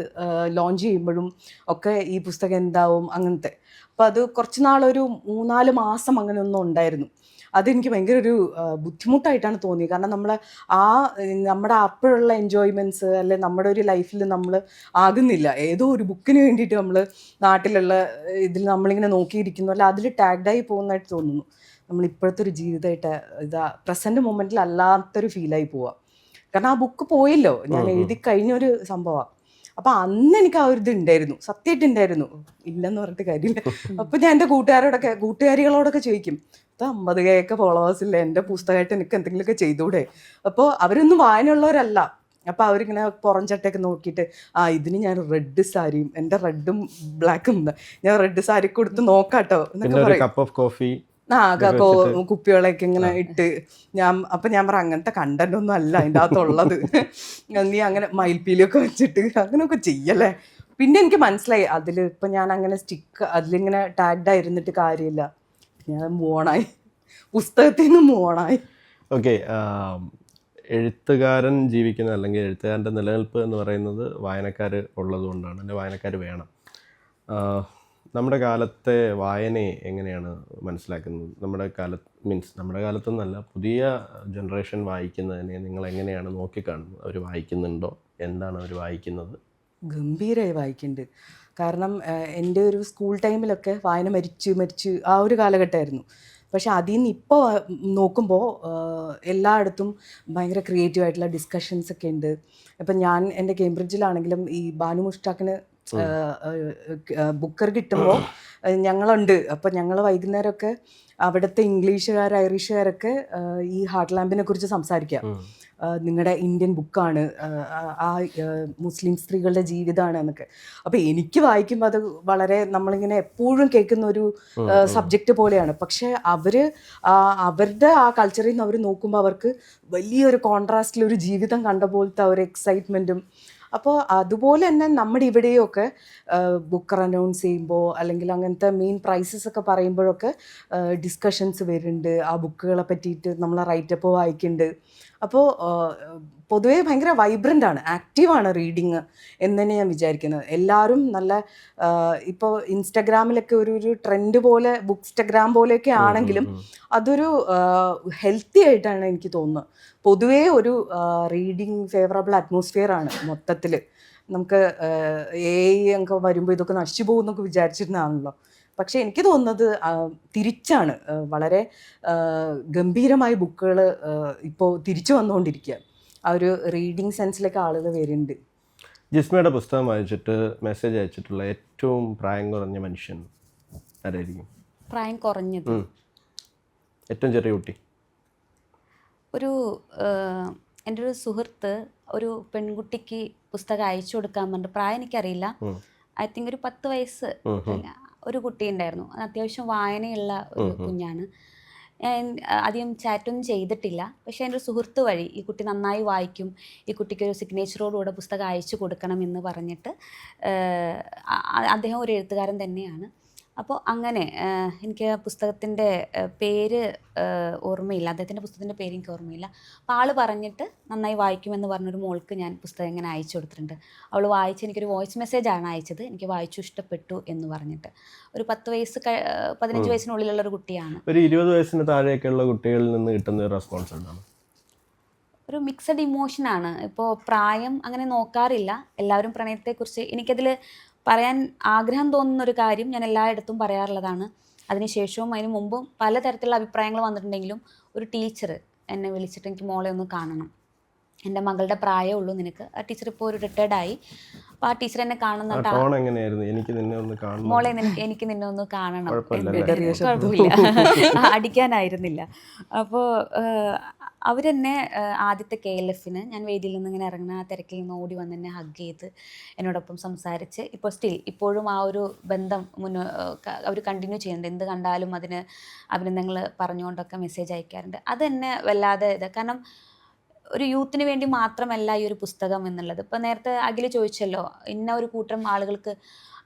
ലോഞ്ച് ചെയ്യുമ്പോഴും ഒക്കെ ഈ പുസ്തകം എന്താവും അങ്ങനത്തെ. അപ്പോൾ അത് കുറച്ച് നാളൊരു 3-4 മാസം അങ്ങനെ ഒന്നും ഉണ്ടായിരുന്നു. അതെനിക്ക് ഭയങ്കര ഒരു ബുദ്ധിമുട്ടായിട്ടാണ് തോന്നിയത്. കാരണം നമ്മുടെ അപ്പോഴുള്ള എൻജോയ്മെൻറ്റ്സ് അല്ലെ നമ്മുടെ ഒരു ലൈഫിൽ നമ്മൾ ആകുന്നില്ല. ഏതോ ഒരു ബുക്കിന് വേണ്ടിയിട്ട് നമ്മൾ നാട്ടിലുള്ള ഇതിൽ നമ്മളിങ്ങനെ നോക്കിയിരിക്കുന്നു, അല്ല അതിൽ ടാഗ്ഡായി പോകുന്നതായിട്ട് തോന്നുന്നു. നമ്മൾ ഇപ്പോഴത്തെ ഒരു ജീവിതമായിട്ട് പ്രസൻറ്റ് മൊമെൻറ്റിൽ അല്ലാത്തൊരു ഫീലായി പോവുക. കാരണം ആ ബുക്ക് പോയല്ലോ, ഞാൻ എഴുതി കഴിഞ്ഞൊരു സംഭവമാണ്. അപ്പം അന്ന് എനിക്ക് ആ ഒരു ഇത് ഉണ്ടായിരുന്നു, സത്യമായിട്ടുണ്ടായിരുന്നു, ഇല്ലെന്ന് പറഞ്ഞിട്ട് കാര്യമില്ല. അപ്പം ഞാൻ എൻ്റെ കൂട്ടുകാരികളോടൊക്കെ ചോദിക്കും, 50K ഫോളോവേഴ്സില്ല, എൻ്റെ പുസ്തകമായിട്ട് എനിക്ക് എന്തെങ്കിലുമൊക്കെ ചെയ്തൂടെ. അപ്പോൾ അവരൊന്നും വായനയുള്ളവരല്ല. അപ്പോൾ അവരിങ്ങനെ പുറംചട്ടയൊക്കെ നോക്കിയിട്ട്, ഇതിന് ഞാൻ റെഡ് സാരിയും എൻ്റെ റെഡും ബ്ലാക്കും ഞാൻ റെഡ് സാരി കൊടുത്ത് നോക്കാട്ടോ എന്നൊക്കെ പറയും. കുപ്പികളൊക്കെ ഇങ്ങനെ ഇട്ട് അപ്പം ഞാൻ പറ അങ്ങനത്തെ കണ്ടന്റ് ഒന്നും അല്ല അതിൻ്റെ അകത്തുള്ളത്, നീ അങ്ങനെ മയിൽപ്പീലിയൊക്കെ വെച്ചിട്ട് അങ്ങനെയൊക്കെ ചെയ്യല്ലേ. പിന്നെ എനിക്ക് മനസ്സിലായി അതിൽ ഇപ്പം ഞാൻ അങ്ങനെ അതിലിങ്ങനെ ടാഗ്ഡ് ആയിരുന്നിട്ട് കാര്യമില്ല. ഞാൻ മൂവണായി, പുസ്തകത്തിൽ നിന്ന് മൂവണായി. ഓക്കെ, എഴുത്തുകാരൻ ജീവിക്കുന്ന അല്ലെങ്കിൽ എഴുത്തുകാരൻ്റെ നിലനിൽപ്പ് എന്ന് പറയുന്നത് വായനക്കാർ ഉള്ളത് കൊണ്ടാണ്, അല്ലെങ്കിൽ വായനക്കാർ വേണം. നമ്മുടെ കാലത്തെ വായനയെ എങ്ങനെയാണ് മനസ്സിലാക്കുന്നത്? നമ്മുടെ കാലത്തൊന്നല്ല, പുതിയ ജനറേഷൻ വായിക്കുന്നതിനെ നിങ്ങൾ എങ്ങനെയാണ് നോക്കിക്കാണുന്നത്? അവർ വായിക്കുന്നുണ്ടോ? എന്താണ് അവർ വായിക്കുന്നത്? ഗംഭീരമായി വായിക്കുന്നുണ്ട്. കാരണം എൻ്റെ ഒരു സ്കൂൾ ടൈമിലൊക്കെ വായന മരിച്ച് ആ ഒരു കാലഘട്ടമായിരുന്നു. പക്ഷെ അതിൽ നിന്ന് ഇപ്പോൾ നോക്കുമ്പോൾ എല്ലായിടത്തും ഭയങ്കര ക്രിയേറ്റീവായിട്ടുള്ള ഡിസ്കഷൻസ് ഒക്കെ ഉണ്ട്. ഇപ്പം ഞാൻ എൻ്റെ കേംബ്രിഡ്ജിലാണെങ്കിലും ഈ ബാനു മുഷ്താഖിന് ബുക്കർ കിട്ടുമ്പോൾ ഞങ്ങളുണ്ട്. അപ്പം ഞങ്ങൾ വൈകുന്നേരമൊക്കെ അവിടുത്തെ ഇംഗ്ലീഷുകാർ, ഐറിഷുകാരൊക്കെ ഈ ഹാർട്ട് ലാമ്പിനെ കുറിച്ച് സംസാരിക്കുക. നിങ്ങളുടെ ഇന്ത്യൻ ബുക്കാണ്, ആ മുസ്ലിം സ്ത്രീകളുടെ ജീവിതമാണ് എന്നൊക്കെ. അപ്പോൾ എനിക്ക് വായിക്കുമ്പോൾ അത് വളരെ നമ്മളിങ്ങനെ എപ്പോഴും കേൾക്കുന്ന ഒരു സബ്ജക്റ്റ് പോലെയാണ്. പക്ഷേ അവരുടെ ആ കൾച്ചറിൽ നിന്ന് അവർ നോക്കുമ്പോൾ അവർക്ക് വലിയൊരു കോൺട്രാസ്റ്റിലൊരു ജീവിതം കണ്ട പോലത്തെ ഒരു എക്സൈറ്റ്മെൻറ്റും അപ്പോൾ അതുപോലെ തന്നെ നമ്മുടെ ഇവിടെയൊക്കെ ബുക്ക് അനൗൺസ് ചെയ്യുമ്പോൾ അല്ലെങ്കിൽ അങ്ങനത്തെ മെയിൻ പ്രൈസസ് ഒക്കെ പറയുമ്പോഴൊക്കെ ഡിസ്കഷൻസ് വരുന്നുണ്ട്, ആ ബുക്കുകളെ പറ്റിയിട്ട് നമ്മൾ റൈറ്റപ്പ് വായിക്കുന്നുണ്ട്. അപ്പോൾ പൊതുവേ ഭയങ്കര വൈബ്രൻ്റ് ആണ്, ആക്റ്റീവാണ് റീഡിങ് എന്ന് തന്നെ ഞാൻ വിചാരിക്കുന്നത്. എല്ലാവരും നല്ല ഇപ്പോൾ ഇൻസ്റ്റഗ്രാമിലൊക്കെ ഒരു ട്രെൻഡ് പോലെ ബുക്ക്സ്റ്റഗ്രാം പോലെയൊക്കെ ആണെങ്കിലും അതൊരു ഹെൽത്തി ആയിട്ടാണ് എനിക്ക് തോന്നുന്നത്. പൊതുവേ ഒരു റീഡിങ് ഫേവറബിൾ അറ്റ്മോസ്ഫിയർ ആണ് മൊത്തത്തിൽ. നമുക്ക് ഒക്കെ വരുമ്പോൾ ഇതൊക്കെ നശിച്ചു പോകും എന്നൊക്കെ വിചാരിച്ചിരുന്നതാണല്ലോ. പക്ഷേ എനിക്ക് തോന്നുന്നത് തിരിച്ചാണ്. വളരെ ഗംഭീരമായ ബുക്കുകൾ ഇപ്പോൾ തിരിച്ചു വന്നുകൊണ്ടിരിക്കുക. ആ ഒരു റീഡിങ് സെൻസിലൊക്കെ ആളുകൾ വരുന്നുണ്ട്. ജിസ്മയുടെ പുസ്തകം വായിച്ചിട്ട് മെസ്സേജ് അയച്ചിട്ടുള്ള ഏറ്റവും പ്രായം കുറഞ്ഞ മനുഷ്യൻ ആരായിരിക്കും? പ്രായം കുറഞ്ഞത് ഏറ്റവും ചെറിയ കുട്ടി? എൻ്റെ ഒരു സുഹൃത്ത് ഒരു പെൺകുട്ടിക്ക് പുസ്തകം അയച്ചു കൊടുക്കാൻ പറഞ്ഞിട്ട്, പ്രായം എനിക്കറിയില്ല, ഐ തിങ്ക് ഒരു 10 വയസ്സ് ഒരു കുട്ടി ഉണ്ടായിരുന്നു. അത്യാവശ്യം വായനയുള്ള ഒരു കുഞ്ഞാണ്. ഞാൻ അധികം ചാറ്റൊന്നും ചെയ്തിട്ടില്ല. പക്ഷേ എൻ്റെ ഒരു സുഹൃത്ത് വഴി ഈ കുട്ടി നന്നായി വായിക്കും, ഈ കുട്ടിക്ക് ഒരു സിഗ്നേച്ചറോടുകൂടെ പുസ്തകം അയച്ചു കൊടുക്കണം എന്ന് പറഞ്ഞിട്ട്, അദ്ദേഹം ഒരു എഴുത്തുകാരൻ തന്നെയാണ്. അപ്പോൾ അങ്ങനെ എനിക്ക് പുസ്തകത്തിൻ്റെ പേര് ഓർമ്മയില്ല, അദ്ദേഹത്തിൻ്റെ പുസ്തകത്തിൻ്റെ പേര് എനിക്ക് ഓർമ്മയില്ല. അപ്പോൾ ആൾ പറഞ്ഞിട്ട് നന്നായി വായിക്കുമെന്ന് പറഞ്ഞൊരു മോൾക്ക് ഞാൻ പുസ്തകം ഇങ്ങനെ അയച്ചു കൊടുത്തിട്ടുണ്ട്. അവൾ വായിച്ച് എനിക്കൊരു വോയിസ് മെസ്സേജാണ് അയച്ചത്, എനിക്ക് വായിച്ചു ഇഷ്ടപ്പെട്ടു എന്ന് പറഞ്ഞിട്ട്. ഒരു 10 വയസ്സ് 15 വയസ്സിനുള്ളിലുള്ള ഒരു കുട്ടിയാണ്. ഒരു 20 വയസ്സിന് താഴെയൊക്കെയുള്ള കുട്ടികളിൽ നിന്ന് കിട്ടുന്ന റെസ്പോൺസ് എന്താണ്? ഒരു മിക്സഡ് ഇമോഷനാണ്. ഇപ്പോൾ പ്രായം അങ്ങനെ നോക്കാറില്ല. എല്ലാവരും പ്രണയത്തെക്കുറിച്ച്, എനിക്കതിൽ പറയാൻ ആഗ്രഹം തോന്നുന്നൊരു കാര്യം ഞാൻ എല്ലായിടത്തും പറയാറുള്ളതാണ്. അതിനുശേഷവും അതിന് മുമ്പും പലതരത്തിലുള്ള അഭിപ്രായങ്ങൾ വന്നിട്ടുണ്ടെങ്കിലും ഒരു ടീച്ചർ എന്നെ വിളിച്ചിട്ട് എനിക്ക് മോളെ ഒന്ന് കാണണം, എൻ്റെ മകളുടെ പ്രായമേ ഉള്ളൂ നിനക്ക്. ആ ടീച്ചർ ഇപ്പോൾ ഒരു റിട്ടയർഡായി. അപ്പോൾ ആ ടീച്ചർ എന്നെ കാണുന്നുണ്ട്, മോളെ എനിക്ക് നിന്നെ ഒന്ന് കാണണം. കുഴപ്പമില്ല, അടിക്കാനായിരുന്നില്ല. അപ്പോൾ അവരെന്നെ ആദ്യത്തെ KLF-ന് ഞാൻ വേദിയിൽ നിന്ന് ഇങ്ങനെ ഇറങ്ങുന്ന ആ തിരക്കിൽ നിന്ന് ഓടി വന്ന് എന്നെ ഹഗ് ചെയ്ത് എന്നോടൊപ്പം സംസാരിച്ച് ഇപ്പോൾ ഇപ്പോഴും ആ ഒരു ബന്ധം അവർ കണ്ടിന്യൂ ചെയ്യുന്നുണ്ട്. എന്ത് കണ്ടാലും അതിന് അഭിനന്ദനങ്ങൾ പറഞ്ഞുകൊണ്ടൊക്കെ മെസ്സേജ് അയക്കാറുണ്ട്. അതെന്നെ വല്ലാതെ കാരണം ഒരു യൂത്തിന് വേണ്ടി മാത്രമല്ല ഈ ഒരു പുസ്തകം എന്നുള്ളത്. ഇപ്പോൾ നേരത്തെ അഖിൽ ചോദിച്ചല്ലോ, ഇന്ന ഒരു കൂട്ടം ആളുകൾക്ക്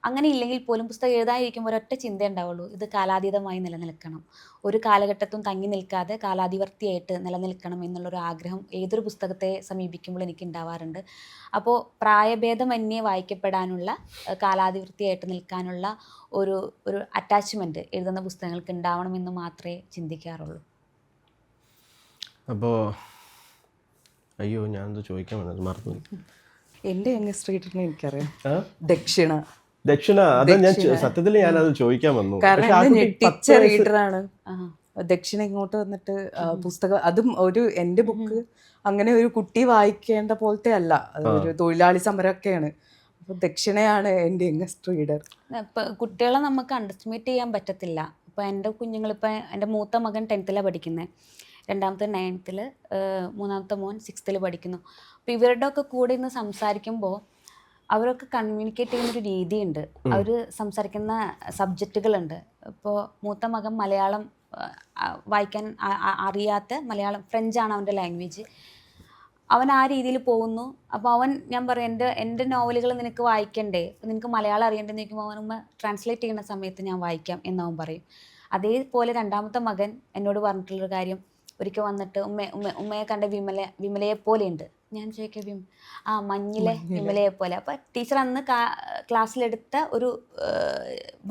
അങ്ങനെ ഇല്ലെങ്കിൽ പോലും പുസ്തകം എഴുതാതിരിക്കുമ്പോൾ ഒരൊറ്റ ചിന്ത ഉണ്ടാവുള്ളൂ, ഇത് കാലാതീതമായി നിലനിൽക്കണം, ഒരു കാലഘട്ടത്തും തങ്ങി നിൽക്കാതെ കാലാതിവർത്തിയായിട്ട് നിലനിൽക്കണം എന്നുള്ളൊരു ആഗ്രഹം ഏതൊരു പുസ്തകത്തെ സമീപിക്കുമ്പോൾ എനിക്ക് ഉണ്ടാവാറുണ്ട്. അപ്പോൾ പ്രായഭേദമന്യേ വായിക്കപ്പെടാനുള്ള, കാലാതിവൃത്തിയായിട്ട് നിൽക്കാനുള്ള ഒരു അറ്റാച്ച്മെൻറ്റ് എഴുതുന്ന പുസ്തകങ്ങൾക്ക് ഉണ്ടാവണമെന്ന് മാത്രമേ ചിന്തിക്കാറുള്ളൂ. അപ്പോൾ അയ്യോ, ഞാനെന്ത് ചോദിക്കാൻ വന്നത് മറന്നു. എൻ്റെ യങ്ങസ്റ്റ് റീഡറിനെ എനിക്കറിയാം, ദക്ഷിണ. അത് ഞാൻ സത്യത്തിൽ ഞാനത് ചോദിക്കാൻ വന്നു. കാരണം ഞെട്ടിച്ച റീഡറാണ് ദക്ഷിണ. ഇങ്ങോട്ട് വന്നിട്ട് പുസ്തകം, അതും എൻ്റെ ബുക്ക് അങ്ങനെ ഒരു കുട്ടി വായിക്കേണ്ട പോലത്തെ അല്ല, ഒരു തൊഴിലാളി സമരമൊക്കെയാണ്. അപ്പോൾ ദക്ഷിണയാണ് എൻ്റെ യങ്ങസ്റ്റ് റീഡർ. കുട്ടികളെ നമുക്ക് അണ്ടർസ്റ്റിമേറ്റ് ചെയ്യാൻ പറ്റത്തില്ല. ഇപ്പോൾ എൻ്റെ കുഞ്ഞുങ്ങളിപ്പോൾ എൻ്റെ മൂത്ത മകൻ 10th പഠിക്കുന്നത്, രണ്ടാമത്തെ 9th, മൂന്നാമത്തെ മോൻ 6th പഠിക്കുന്നു. അപ്പോൾ ഇവരുടെ ഒക്കെ കൂടെ ഇന്ന് സംസാരിക്കുമ്പോൾ അവരൊക്കെ കമ്മ്യൂണിക്കേറ്റ് ചെയ്യുന്നൊരു രീതിയുണ്ട്, അവർ സംസാരിക്കുന്ന സബ്ജക്റ്റുകളുണ്ട്. ഇപ്പോൾ മൂത്ത മകൻ മലയാളം വായിക്കാൻ അറിയാത്ത, മലയാളം ഫ്രഞ്ചാണ് അവൻ്റെ ലാംഗ്വേജ്, അവൻ ആ രീതിയിൽ പോകുന്നു. അപ്പോൾ ഞാൻ പറയും, എൻ്റെ നോവലുകൾ നിനക്ക് വായിക്കണ്ടേ, നിനക്ക് മലയാളം അറിയണ്ടെന്ന് ചോദിക്കുമ്പോൾ അവൻ ട്രാൻസ്ലേറ്റ് ചെയ്യുന്ന സമയത്ത് ഞാൻ വായിക്കാം എന്നവൻ പറയും. അതേപോലെ രണ്ടാമത്തെ മകൻ എന്നോട് പറഞ്ഞിട്ടുള്ളൊരു കാര്യം, ഒരിക്കൽ വന്നിട്ട് ഉമ്മയെ കണ്ട വിമലയെ പോലെയുണ്ട്. ഞാൻ ചോദിക്കാം, മഞ്ഞിലെ വിമലയെ പോലെ. അപ്പോൾ ടീച്ചർ അന്ന് ക്ലാസ്സിലെടുത്ത ഒരു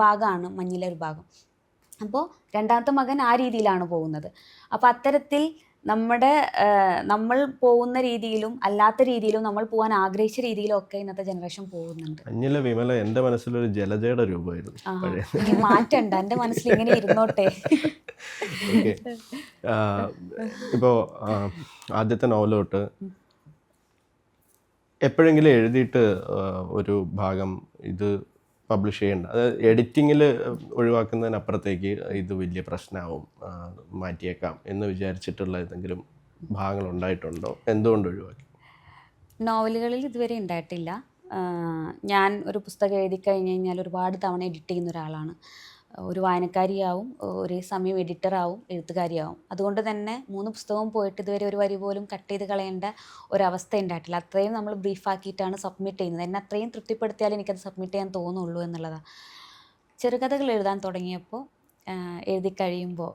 ഭാഗമാണ് മഞ്ഞിലെ ഒരു ഭാഗം. അപ്പോൾ രണ്ടാമത്തെ മകൻ ആ രീതിയിലാണ് പോകുന്നത്. അപ്പോൾ അത്തരത്തിൽ നമ്മൾ പോകുന്ന രീതിയിലും അല്ലാത്ത രീതിയിലും നമ്മൾ പോകാൻ ആഗ്രഹിച്ച രീതിയിലും ഒക്കെ ഇന്നത്തെ ജനറേഷൻ പോകുന്നുണ്ട്. മഞ്ഞിലെ വിമല എൻ്റെ മനസ്സിലൊരു ജലജയുടെ രൂപമായിരുന്നു. മാറ്റണ്ട, എൻ്റെ മനസ്സിൽ ഇങ്ങനെ ഇരുന്നോട്ടെ. ഇപ്പോൾ ആദ്യത്തെ നോവൽ തൊട്ട് എപ്പോഴെങ്കിലും എഴുതിയിട്ട് ഒരു ഭാഗം ഇത് പബ്ലിഷ് ചെയ്യേണ്ട, അതായത് എഡിറ്റിങ്ങിൽ ഒഴിവാക്കുന്നതിനപ്പുറത്തേക്ക് ഇത് വലിയ പ്രശ്നമാവും, മാറ്റിയേക്കാം എന്ന് വിചാരിച്ചിട്ടുള്ള ഏതെങ്കിലും ഭാഗങ്ങൾ ഉണ്ടായിട്ടുണ്ടോ? എന്തുകൊണ്ട് ഒഴിവാക്കി? നോവലുകളിൽ ഇതുവരെ ഉണ്ടായിട്ടില്ല. ഞാൻ ഒരു പുസ്തകം എഴുതി കഴിഞ്ഞ് കഴിഞ്ഞാൽ ഒരുപാട് തവണ എഡിറ്റ് ചെയ്യുന്ന ഒരാളാണ്. ഒരു വായനക്കാരിയാവും, ഒരേ സമയം എഡിറ്ററാവും, എഴുത്തുകാരിയാവും. അതുകൊണ്ട് തന്നെ 3 പുസ്തകവും പോയിട്ട് ഇതുവരെ ഒരു വരി പോലും കട്ട് ചെയ്ത് കളയേണ്ട ഒരവസ്ഥ ഉണ്ടായിട്ടില്ല. അത്രയും നമ്മൾ ബ്രീഫാക്കിയിട്ടാണ് സബ്മിറ്റ് ചെയ്യുന്നത്. എന്നെ അത്രയും തൃപ്തിപ്പെടുത്തിയാൽ എനിക്കത് സബ്മിറ്റ് ചെയ്യാൻ തോന്നുള്ളൂ എന്നുള്ളതാണ്. ചെറുകഥകൾ എഴുതാൻ തുടങ്ങിയപ്പോൾ എഴുതി കഴിയുമ്പോൾ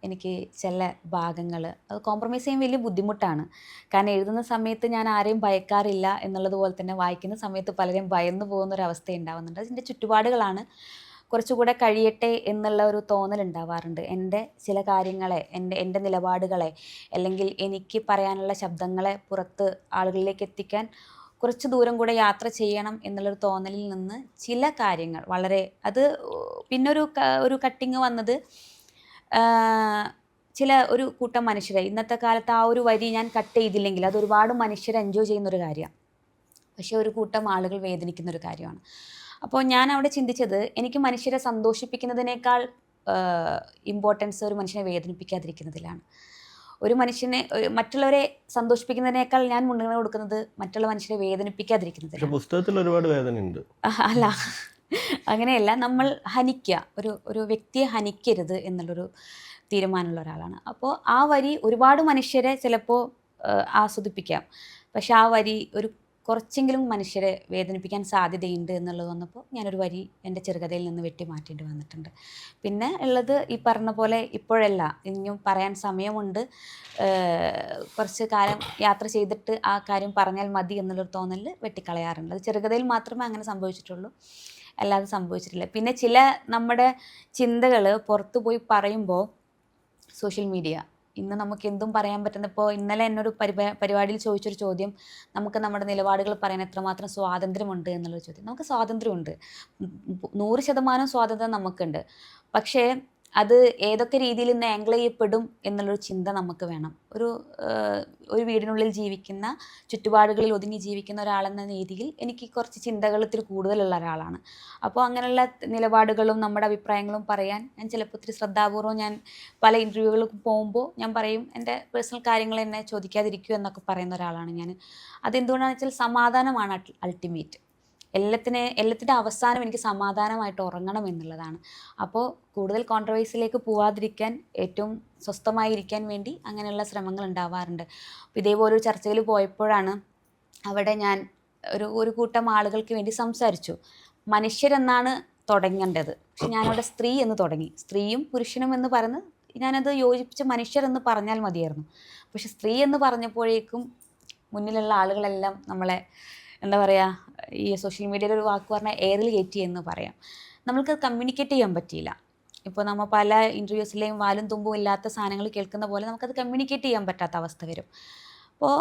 എനിക്ക് ചില ഭാഗങ്ങൾ അത് കോംപ്രമൈസ് ചെയ്യാൻ വലിയ ബുദ്ധിമുട്ടാണ്. കാരണം എഴുതുന്ന സമയത്ത് ഞാൻ ആരെയും ഭയക്കാറില്ല എന്നുള്ളതുപോലെ തന്നെ വായിക്കുന്ന സമയത്ത് പലരെയും ഭയന്നു പോകുന്നൊരവസ്ഥ ഉണ്ടാകുന്നുണ്ട്. അതിൻ്റെ ചുറ്റുപാടുകളാണ്. കുറച്ചുകൂടെ കഴിയട്ടെ എന്നുള്ള ഒരു തോന്നലുണ്ടാവാറുണ്ട്. എൻ്റെ ചില കാര്യങ്ങളെ, എൻ്റെ നിലപാടുകളെ, അല്ലെങ്കിൽ എനിക്ക് പറയാനുള്ള ശബ്ദങ്ങളെ പുറത്ത് ആളുകളിലേക്ക് എത്തിക്കാൻ കുറച്ച് ദൂരം കൂടെ യാത്ര ചെയ്യണം എന്നുള്ളൊരു തോന്നലിൽ നിന്ന് ചില കാര്യങ്ങൾ വളരെ അത് പിന്നെ ഒരു കട്ടിങ് വന്നത് ഒരു കൂട്ടം മനുഷ്യരെ ഇന്നത്തെ കാലത്ത് ആ ഒരു വരി ഞാൻ കട്ട് ചെയ്തില്ലെങ്കിൽ അത് ഒരുപാട് മനുഷ്യർ എൻജോയ് ചെയ്യുന്നൊരു കാര്യമാണ്. പക്ഷേ ഒരു കൂട്ടം ആളുകൾ വേദനിക്കുന്നൊരു കാര്യമാണ്. അപ്പോൾ ഞാൻ അവിടെ ചിന്തിച്ചത് എനിക്ക് മനുഷ്യരെ സന്തോഷിപ്പിക്കുന്നതിനേക്കാൾ ഇമ്പോർട്ടൻസ് ഒരു മനുഷ്യനെ വേദനിപ്പിക്കാതിരിക്കുന്നതിലാണ്. ഒരു മനുഷ്യനെ മറ്റുള്ളവരെ സന്തോഷിപ്പിക്കുന്നതിനേക്കാൾ ഞാൻ മുൻഗണന കൊടുക്കുന്നത് മറ്റുള്ള മനുഷ്യരെ വേദനിപ്പിക്കാതിരിക്കുന്നതിലാണ്. പുസ്തകത്തിൽ ഒരുപാട് വേദനയുണ്ട്. അല്ല, അങ്ങനെയല്ല. നമ്മൾ ഹനിക്കുക, ഒരു വ്യക്തിയെ ഹനിക്കരുത് എന്നുള്ളൊരു തീരുമാനമുള്ള ഒരാളാണ്. അപ്പോൾ ആ വരി ഒരുപാട് മനുഷ്യരെ ചിലപ്പോൾ ആസ്വദിപ്പിക്കാം. പക്ഷെ ആ വരി കുറച്ചെങ്കിലും മനുഷ്യരെ വേദനിപ്പിക്കാൻ സാധ്യതയുണ്ട് എന്നുള്ളത് വന്നപ്പോൾ ഞാനൊരു വരി എൻ്റെ ചെറുകഥയിൽ നിന്ന് വെട്ടി മാറ്റേണ്ടി വന്നിട്ടുണ്ട്. പിന്നെ ഉള്ളത് ഈ പറഞ്ഞ പോലെ ഇപ്പോഴല്ല, ഇനിയും പറയാൻ സമയമുണ്ട്, കുറച്ച് കാലം യാത്ര ചെയ്തിട്ട് ആ കാര്യം പറഞ്ഞാൽ മതി എന്നുള്ളൊരു തോന്നൽ വെട്ടിക്കളയാറുണ്ട്. അത് ചെറുകഥയിൽ മാത്രമേ അങ്ങനെ സംഭവിച്ചിട്ടുള്ളൂ, അല്ലാതെ സംഭവിച്ചിട്ടില്ല. പിന്നെ ചില നമ്മുടെ ചിന്തകൾ പുറത്തു പോയി പറയുമ്പോൾ സോഷ്യൽ മീഡിയ ഇന്ന് നമുക്ക് എന്തും പറയാൻ പറ്റുന്ന, ഇപ്പോൾ ഇന്നലെ എന്നൊരു പരിപാടിയിൽ ചോദിച്ചൊരു ചോദ്യം, നമുക്ക് നമ്മുടെ നിലപാടുകൾ പറയാൻ എത്രമാത്രം സ്വാതന്ത്ര്യമുണ്ട് എന്നുള്ളൊരു ചോദ്യം. നമുക്ക് സ്വാതന്ത്ര്യമുണ്ട്, 100% സ്വാതന്ത്ര്യം നമുക്കുണ്ട്. പക്ഷേ അത് ഏതൊക്കെ രീതിയിൽ ഇന്ന് ആംഗിൾ ചെയ്യപ്പെടും എന്നുള്ളൊരു ചിന്ത നമുക്ക് വേണം. ഒരു വീടിനുള്ളിൽ ജീവിക്കുന്ന, ചുറ്റുപാടുകളിൽ ഒതുങ്ങി ജീവിക്കുന്ന ഒരാളെന്ന രീതിയിൽ എനിക്ക് കുറച്ച് ചിന്തകൾ ഇത്തിരി കൂടുതലുള്ള ഒരാളാണ്. അപ്പോൾ അങ്ങനെയുള്ള നിലപാടുകളും നമ്മുടെ അഭിപ്രായങ്ങളും പറയാൻ ഞാൻ ചിലപ്പോൾ ഇത്തിരി ശ്രദ്ധാപൂർവ്വം ഞാൻ പല ഇൻ്റർവ്യൂകൾക്ക് പോകുമ്പോൾ ഞാൻ പറയും, എൻ്റെ പേഴ്സണൽ കാര്യങ്ങൾ എന്നെ ചോദിക്കാതിരിക്കൂ എന്നൊക്കെ പറയുന്ന ഒരാളാണ് ഞാൻ. അതെന്തുകൊണ്ടാണെന്ന് വെച്ചാൽ സമാധാനമാണ് അൾട്ടിമേറ്റ്. എല്ലാത്തിൻ്റെ അവസാനം എനിക്ക് സമാധാനമായിട്ട് ഉറങ്ങണം എന്നുള്ളതാണ്. അപ്പോൾ കൂടുതൽ കോൺട്രവേഴ്സിയിലേക്ക് പോവാതിരിക്കാൻ, ഏറ്റവും സ്വസ്ഥമായിരിക്കാൻ വേണ്ടി അങ്ങനെയുള്ള ശ്രമങ്ങൾ ഉണ്ടാവാറുണ്ട്. അപ്പോൾ ഇതേപോലൊരു ചർച്ചയിൽ പോയപ്പോഴാണ് അവിടെ ഞാൻ ഒരു കൂട്ടം ആളുകൾക്ക് വേണ്ടി സംസാരിച്ചു. മനുഷ്യരെന്നാണ് തുടങ്ങേണ്ടത്, പക്ഷെ ഞാനവിടെ സ്ത്രീ എന്ന് തുടങ്ങി. സ്ത്രീയും പുരുഷനും എന്ന് പറഞ്ഞ് ഞാനത് യോജിപ്പിച്ച് മനുഷ്യരെന്ന് പറഞ്ഞാൽ മതിയായിരുന്നു. പക്ഷെ സ്ത്രീ എന്ന് പറഞ്ഞപ്പോഴേക്കും മുന്നിലുള്ള ആളുകളെല്ലാം നമ്മളെ എന്താ പറയുക, ഈ സോഷ്യൽ മീഡിയയിൽ ഒരു വാക്ക് പറഞ്ഞാൽ എയറിൽ കയറ്റി എന്ന് പറയാം. നമ്മൾക്കത് കമ്മ്യൂണിക്കേറ്റ് ചെയ്യാൻ പറ്റിയില്ല. ഇപ്പോൾ നമ്മൾ പല ഇൻ്റർവ്യൂസിലെയും വാലും തുമ്പും ഇല്ലാത്ത സാധനങ്ങൾ കേൾക്കുന്ന പോലെ നമുക്കത് കമ്മ്യൂണിക്കേറ്റ് ചെയ്യാൻ പറ്റാത്ത അവസ്ഥ വരും. അപ്പോൾ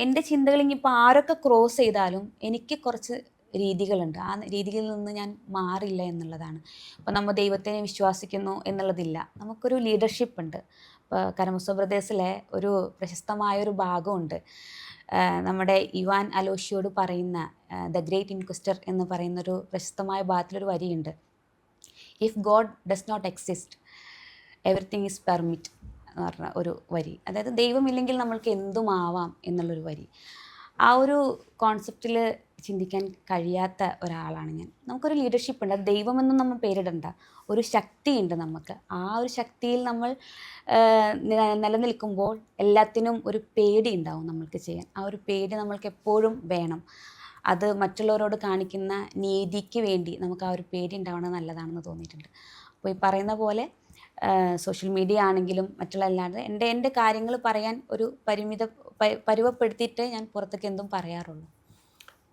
എൻ്റെ ചിന്തകൾ ഇനിയിപ്പോൾ ആരൊക്കെ ക്രോസ് ചെയ്താലും എനിക്ക് കുറച്ച് രീതികളുണ്ട്. ആ രീതികളിൽ നിന്ന് ഞാൻ മാറില്ല എന്നുള്ളതാണ്. ഇപ്പോൾ നമ്മൾ ദൈവത്തിനെ വിശ്വസിക്കുന്നു എന്നുള്ളതില്ല, നമുക്കൊരു ലീഡർഷിപ്പ് ഉണ്ട്. ഇപ്പോൾ കരമസോ ബ്രദേഴ്സിലെ ഒരു പ്രശസ്തമായൊരു ഭാഗമുണ്ട്, നമ്മുടെ ഇവാൻ അലോഷിയോട് പറയുന്ന ദ ഗ്രേറ്റ് ഇൻക്വസ്റ്റർ എന്ന് പറയുന്നൊരു പ്രശസ്തമായ ഭാഗത്തിലൊരു വരിയുണ്ട്. If God does not exist everything is permit എന്ന് പറഞ്ഞ ഒരു വരി. അതായത് ദൈവമില്ലെങ്കിൽ നമ്മൾക്ക് എന്തുമാവാം എന്നുള്ളൊരു വരി. ആ ഒരു കോൺസെപ്റ്റിൽ ചിന്തിക്കാൻ കഴിയാത്ത ഒരാളാണ് ഞാൻ. നമുക്കൊരു ലീഡർഷിപ്പ് ഉണ്ട്, അത് ദൈവമെന്നും നമ്മൾ പേരിടണ്ട, ഒരു ശക്തിയുണ്ട് നമുക്ക്. ആ ഒരു ശക്തിയിൽ നമ്മൾ നിലനിൽക്കുമ്പോൾ എല്ലാത്തിനും ഒരു പേടി ഉണ്ടാവും നമ്മൾക്ക് ചെയ്യാൻ. ആ ഒരു പേടി നമ്മൾക്ക് എപ്പോഴും വേണം. അത് മറ്റുള്ളവരോട് കാണിക്കുന്ന നീതിക്ക് വേണ്ടി നമുക്ക് ആ ഒരു പേടി ഉണ്ടാവണത് നല്ലതാണെന്ന് തോന്നിയിട്ടുണ്ട്. അപ്പോൾ ഈ പറയുന്ന പോലെ സോഷ്യൽ മീഡിയ ആണെങ്കിലും മറ്റുള്ള അല്ലാതെ എൻ്റെ കാര്യങ്ങൾ പറയാൻ ഒരു പരുവപ്പെടുത്തിയിട്ട് ഞാൻ പുറത്തേക്ക് എന്തും പറയാറുള്ളൂ.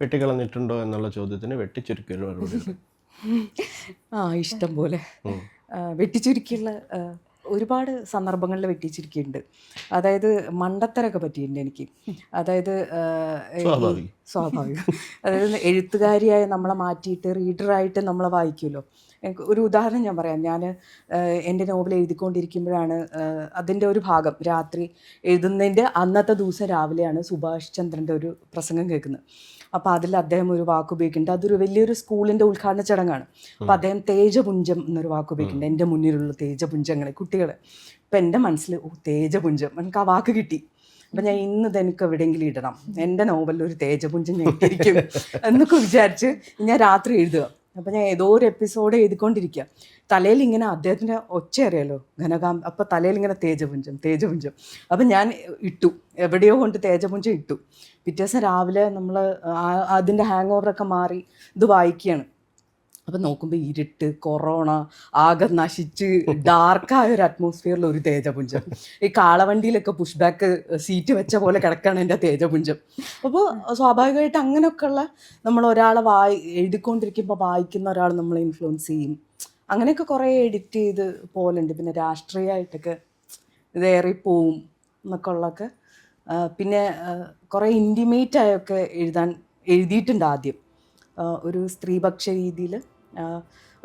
വെട്ടിക്കളഞ്ഞിട്ടുണ്ടോ എന്നുള്ള ചോദ്യത്തിന് വെട്ടിച്ചുരുക്കിയൊരു മറുപടി. ഇഷ്ടം പോലെ വെട്ടിച്ചുരുക്കിയുള്ള ഒരുപാട് സന്ദർഭങ്ങളിൽ വെട്ടിച്ചിരിക്കുന്നുണ്ട്. അതായത് മണ്ടത്തരൊക്കെ പറ്റിയിട്ടുണ്ട് എനിക്ക്. അതായത് സ്വാഭാവികം. അതായത് എഴുത്തുകാരിയായ നമ്മളെ മാറ്റിയിട്ട് റീഡറായിട്ട് നമ്മളെ വായിക്കുമല്ലോ. ഒരു ഉദാഹരണം ഞാൻ പറയാം. ഞാൻ എൻ്റെ നോവൽ എഴുതിക്കൊണ്ടിരിക്കുമ്പോഴാണ് അതിൻ്റെ ഒരു ഭാഗം രാത്രി എഴുതുന്നതിൻ്റെ അന്നത്തെ ദിവസം രാവിലെയാണ് സുഭാഷ് ചന്ദ്രൻ്റെ ഒരു പ്രസംഗം കേൾക്കുന്നത്. അപ്പോൾ അതിൽ അദ്ദേഹം ഒരു വാക്ക് ഉപയോഗിക്കുന്നുണ്ട്. അതൊരു വലിയൊരു സ്കൂളിൻ്റെ ഉദ്ഘാടന ചടങ്ങാണ്. അപ്പോൾ അദ്ദേഹം തേജപുഞ്ചം എന്നൊരു വാക്ക് ഉപയോഗിക്കുന്നുണ്ട്. എൻ്റെ മുന്നിലുള്ള തേജപുഞ്ചങ്ങളെ കുട്ടികൾ. ഇപ്പം എൻ്റെ മനസ്സിൽ തേജപുഞ്ചം, എനിക്ക് ആ വാക്ക് കിട്ടി. അപ്പം ഞാൻ ഇന്ന് ഇതെനിക്ക് എവിടെയെങ്കിലും ഇടണം, എൻ്റെ നോവലിൽ ഒരു തേജപുഞ്ചം ഞാൻ ഇട്ടിരിക്കും എന്നൊക്കെ വിചാരിച്ച് ഞാൻ രാത്രി എഴുതുക. അപ്പം ഞാൻ ഏതോ ഒരു എപ്പിസോഡ് എഴുതിക്കൊണ്ടിരിക്കുക, തലയിൽ ഇങ്ങനെ അദ്ദേഹത്തിൻ്റെ ഒച്ച അറിയാലോ ഘനകാം, അപ്പോൾ തലയിൽ ഇങ്ങനെ തേജപുഞ്ചം തേജപുഞ്ചം. അപ്പം ഞാൻ ഇട്ടു, എവിടെയോ കൊണ്ട് തേജപുഞ്ചം ഇട്ടു. പിറ്റേ ദിവസം രാവിലെ നമ്മൾ അതിൻ്റെ ഹാങ് ഓവറൊക്കെ മാറി ഇത് വായിക്കുകയാണ്. അപ്പം നോക്കുമ്പോൾ ഇരുട്ട്, കൊറോണ, ആകെ നശിച്ച് ഡാർക്കായ ഒരു അറ്റ്മോസ്ഫിയറിൽ ഒരു തേജപുഞ്ചം. ഈ കാളവണ്ടിയിലൊക്കെ പുഷ് ബാക്ക് സീറ്റ് വെച്ച പോലെ കിടക്കുകയാണ് എൻ്റെ തേജപുഞ്ചം. അപ്പോൾ സ്വാഭാവികമായിട്ട് അങ്ങനെയൊക്കെയുള്ള നമ്മൾ ഒരാളെ എഴുതിക്കൊണ്ടിരിക്കുമ്പോൾ വായിക്കുന്ന ഒരാൾ നമ്മളെ ഇൻഫ്ലുവൻസ് ചെയ്യും. അങ്ങനെയൊക്കെ കുറേ എഡിറ്റ് ചെയ്ത് പോലുണ്ട്. പിന്നെ രാഷ്ട്രീയമായിട്ടൊക്കെ ഇതേറിപ്പോവും എന്നൊക്കെ ഉള്ളതൊക്കെ. പിന്നെ കുറേ ഇൻറ്റിമേറ്റായൊക്കെ എഴുതിയിട്ടുണ്ട് ആദ്യം. ഒരു സ്ത്രീപക്ഷ രീതിയിൽ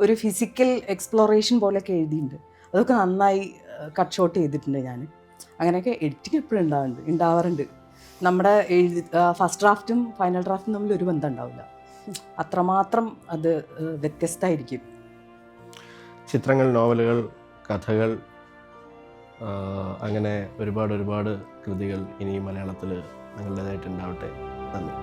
ഒരു ഫിസിക്കൽ എക്സ്പ്ലോറേഷൻ പോലെയൊക്കെ എഴുതിയിട്ടുണ്ട്. അതൊക്കെ നന്നായി കട്ട് ഷോട്ട് ചെയ്തിട്ടുണ്ട് ഞാൻ. അങ്ങനെയൊക്കെ എഡിറ്റിംഗ് എപ്പോഴും ഉണ്ടാവാറുണ്ട്. നമ്മുടെ ഫസ്റ്റ് ഡ്രാഫ്റ്റും ഫൈനൽ ഡ്രാഫ്റ്റും തമ്മിൽ ഒരു ബന്ധം ഉണ്ടാവില്ല, അത്രമാത്രം അത് വ്യത്യസ്തമായിരിക്കും. ചിത്രങ്ങൾ, നോവലുകൾ, കഥകൾ, അങ്ങനെ ഒരുപാട് കൃതികൾ ഇനി മലയാളത്തിൽ നിങ്ങളുടേതായിട്ടുണ്ടാവട്ടെ. നന്ദി.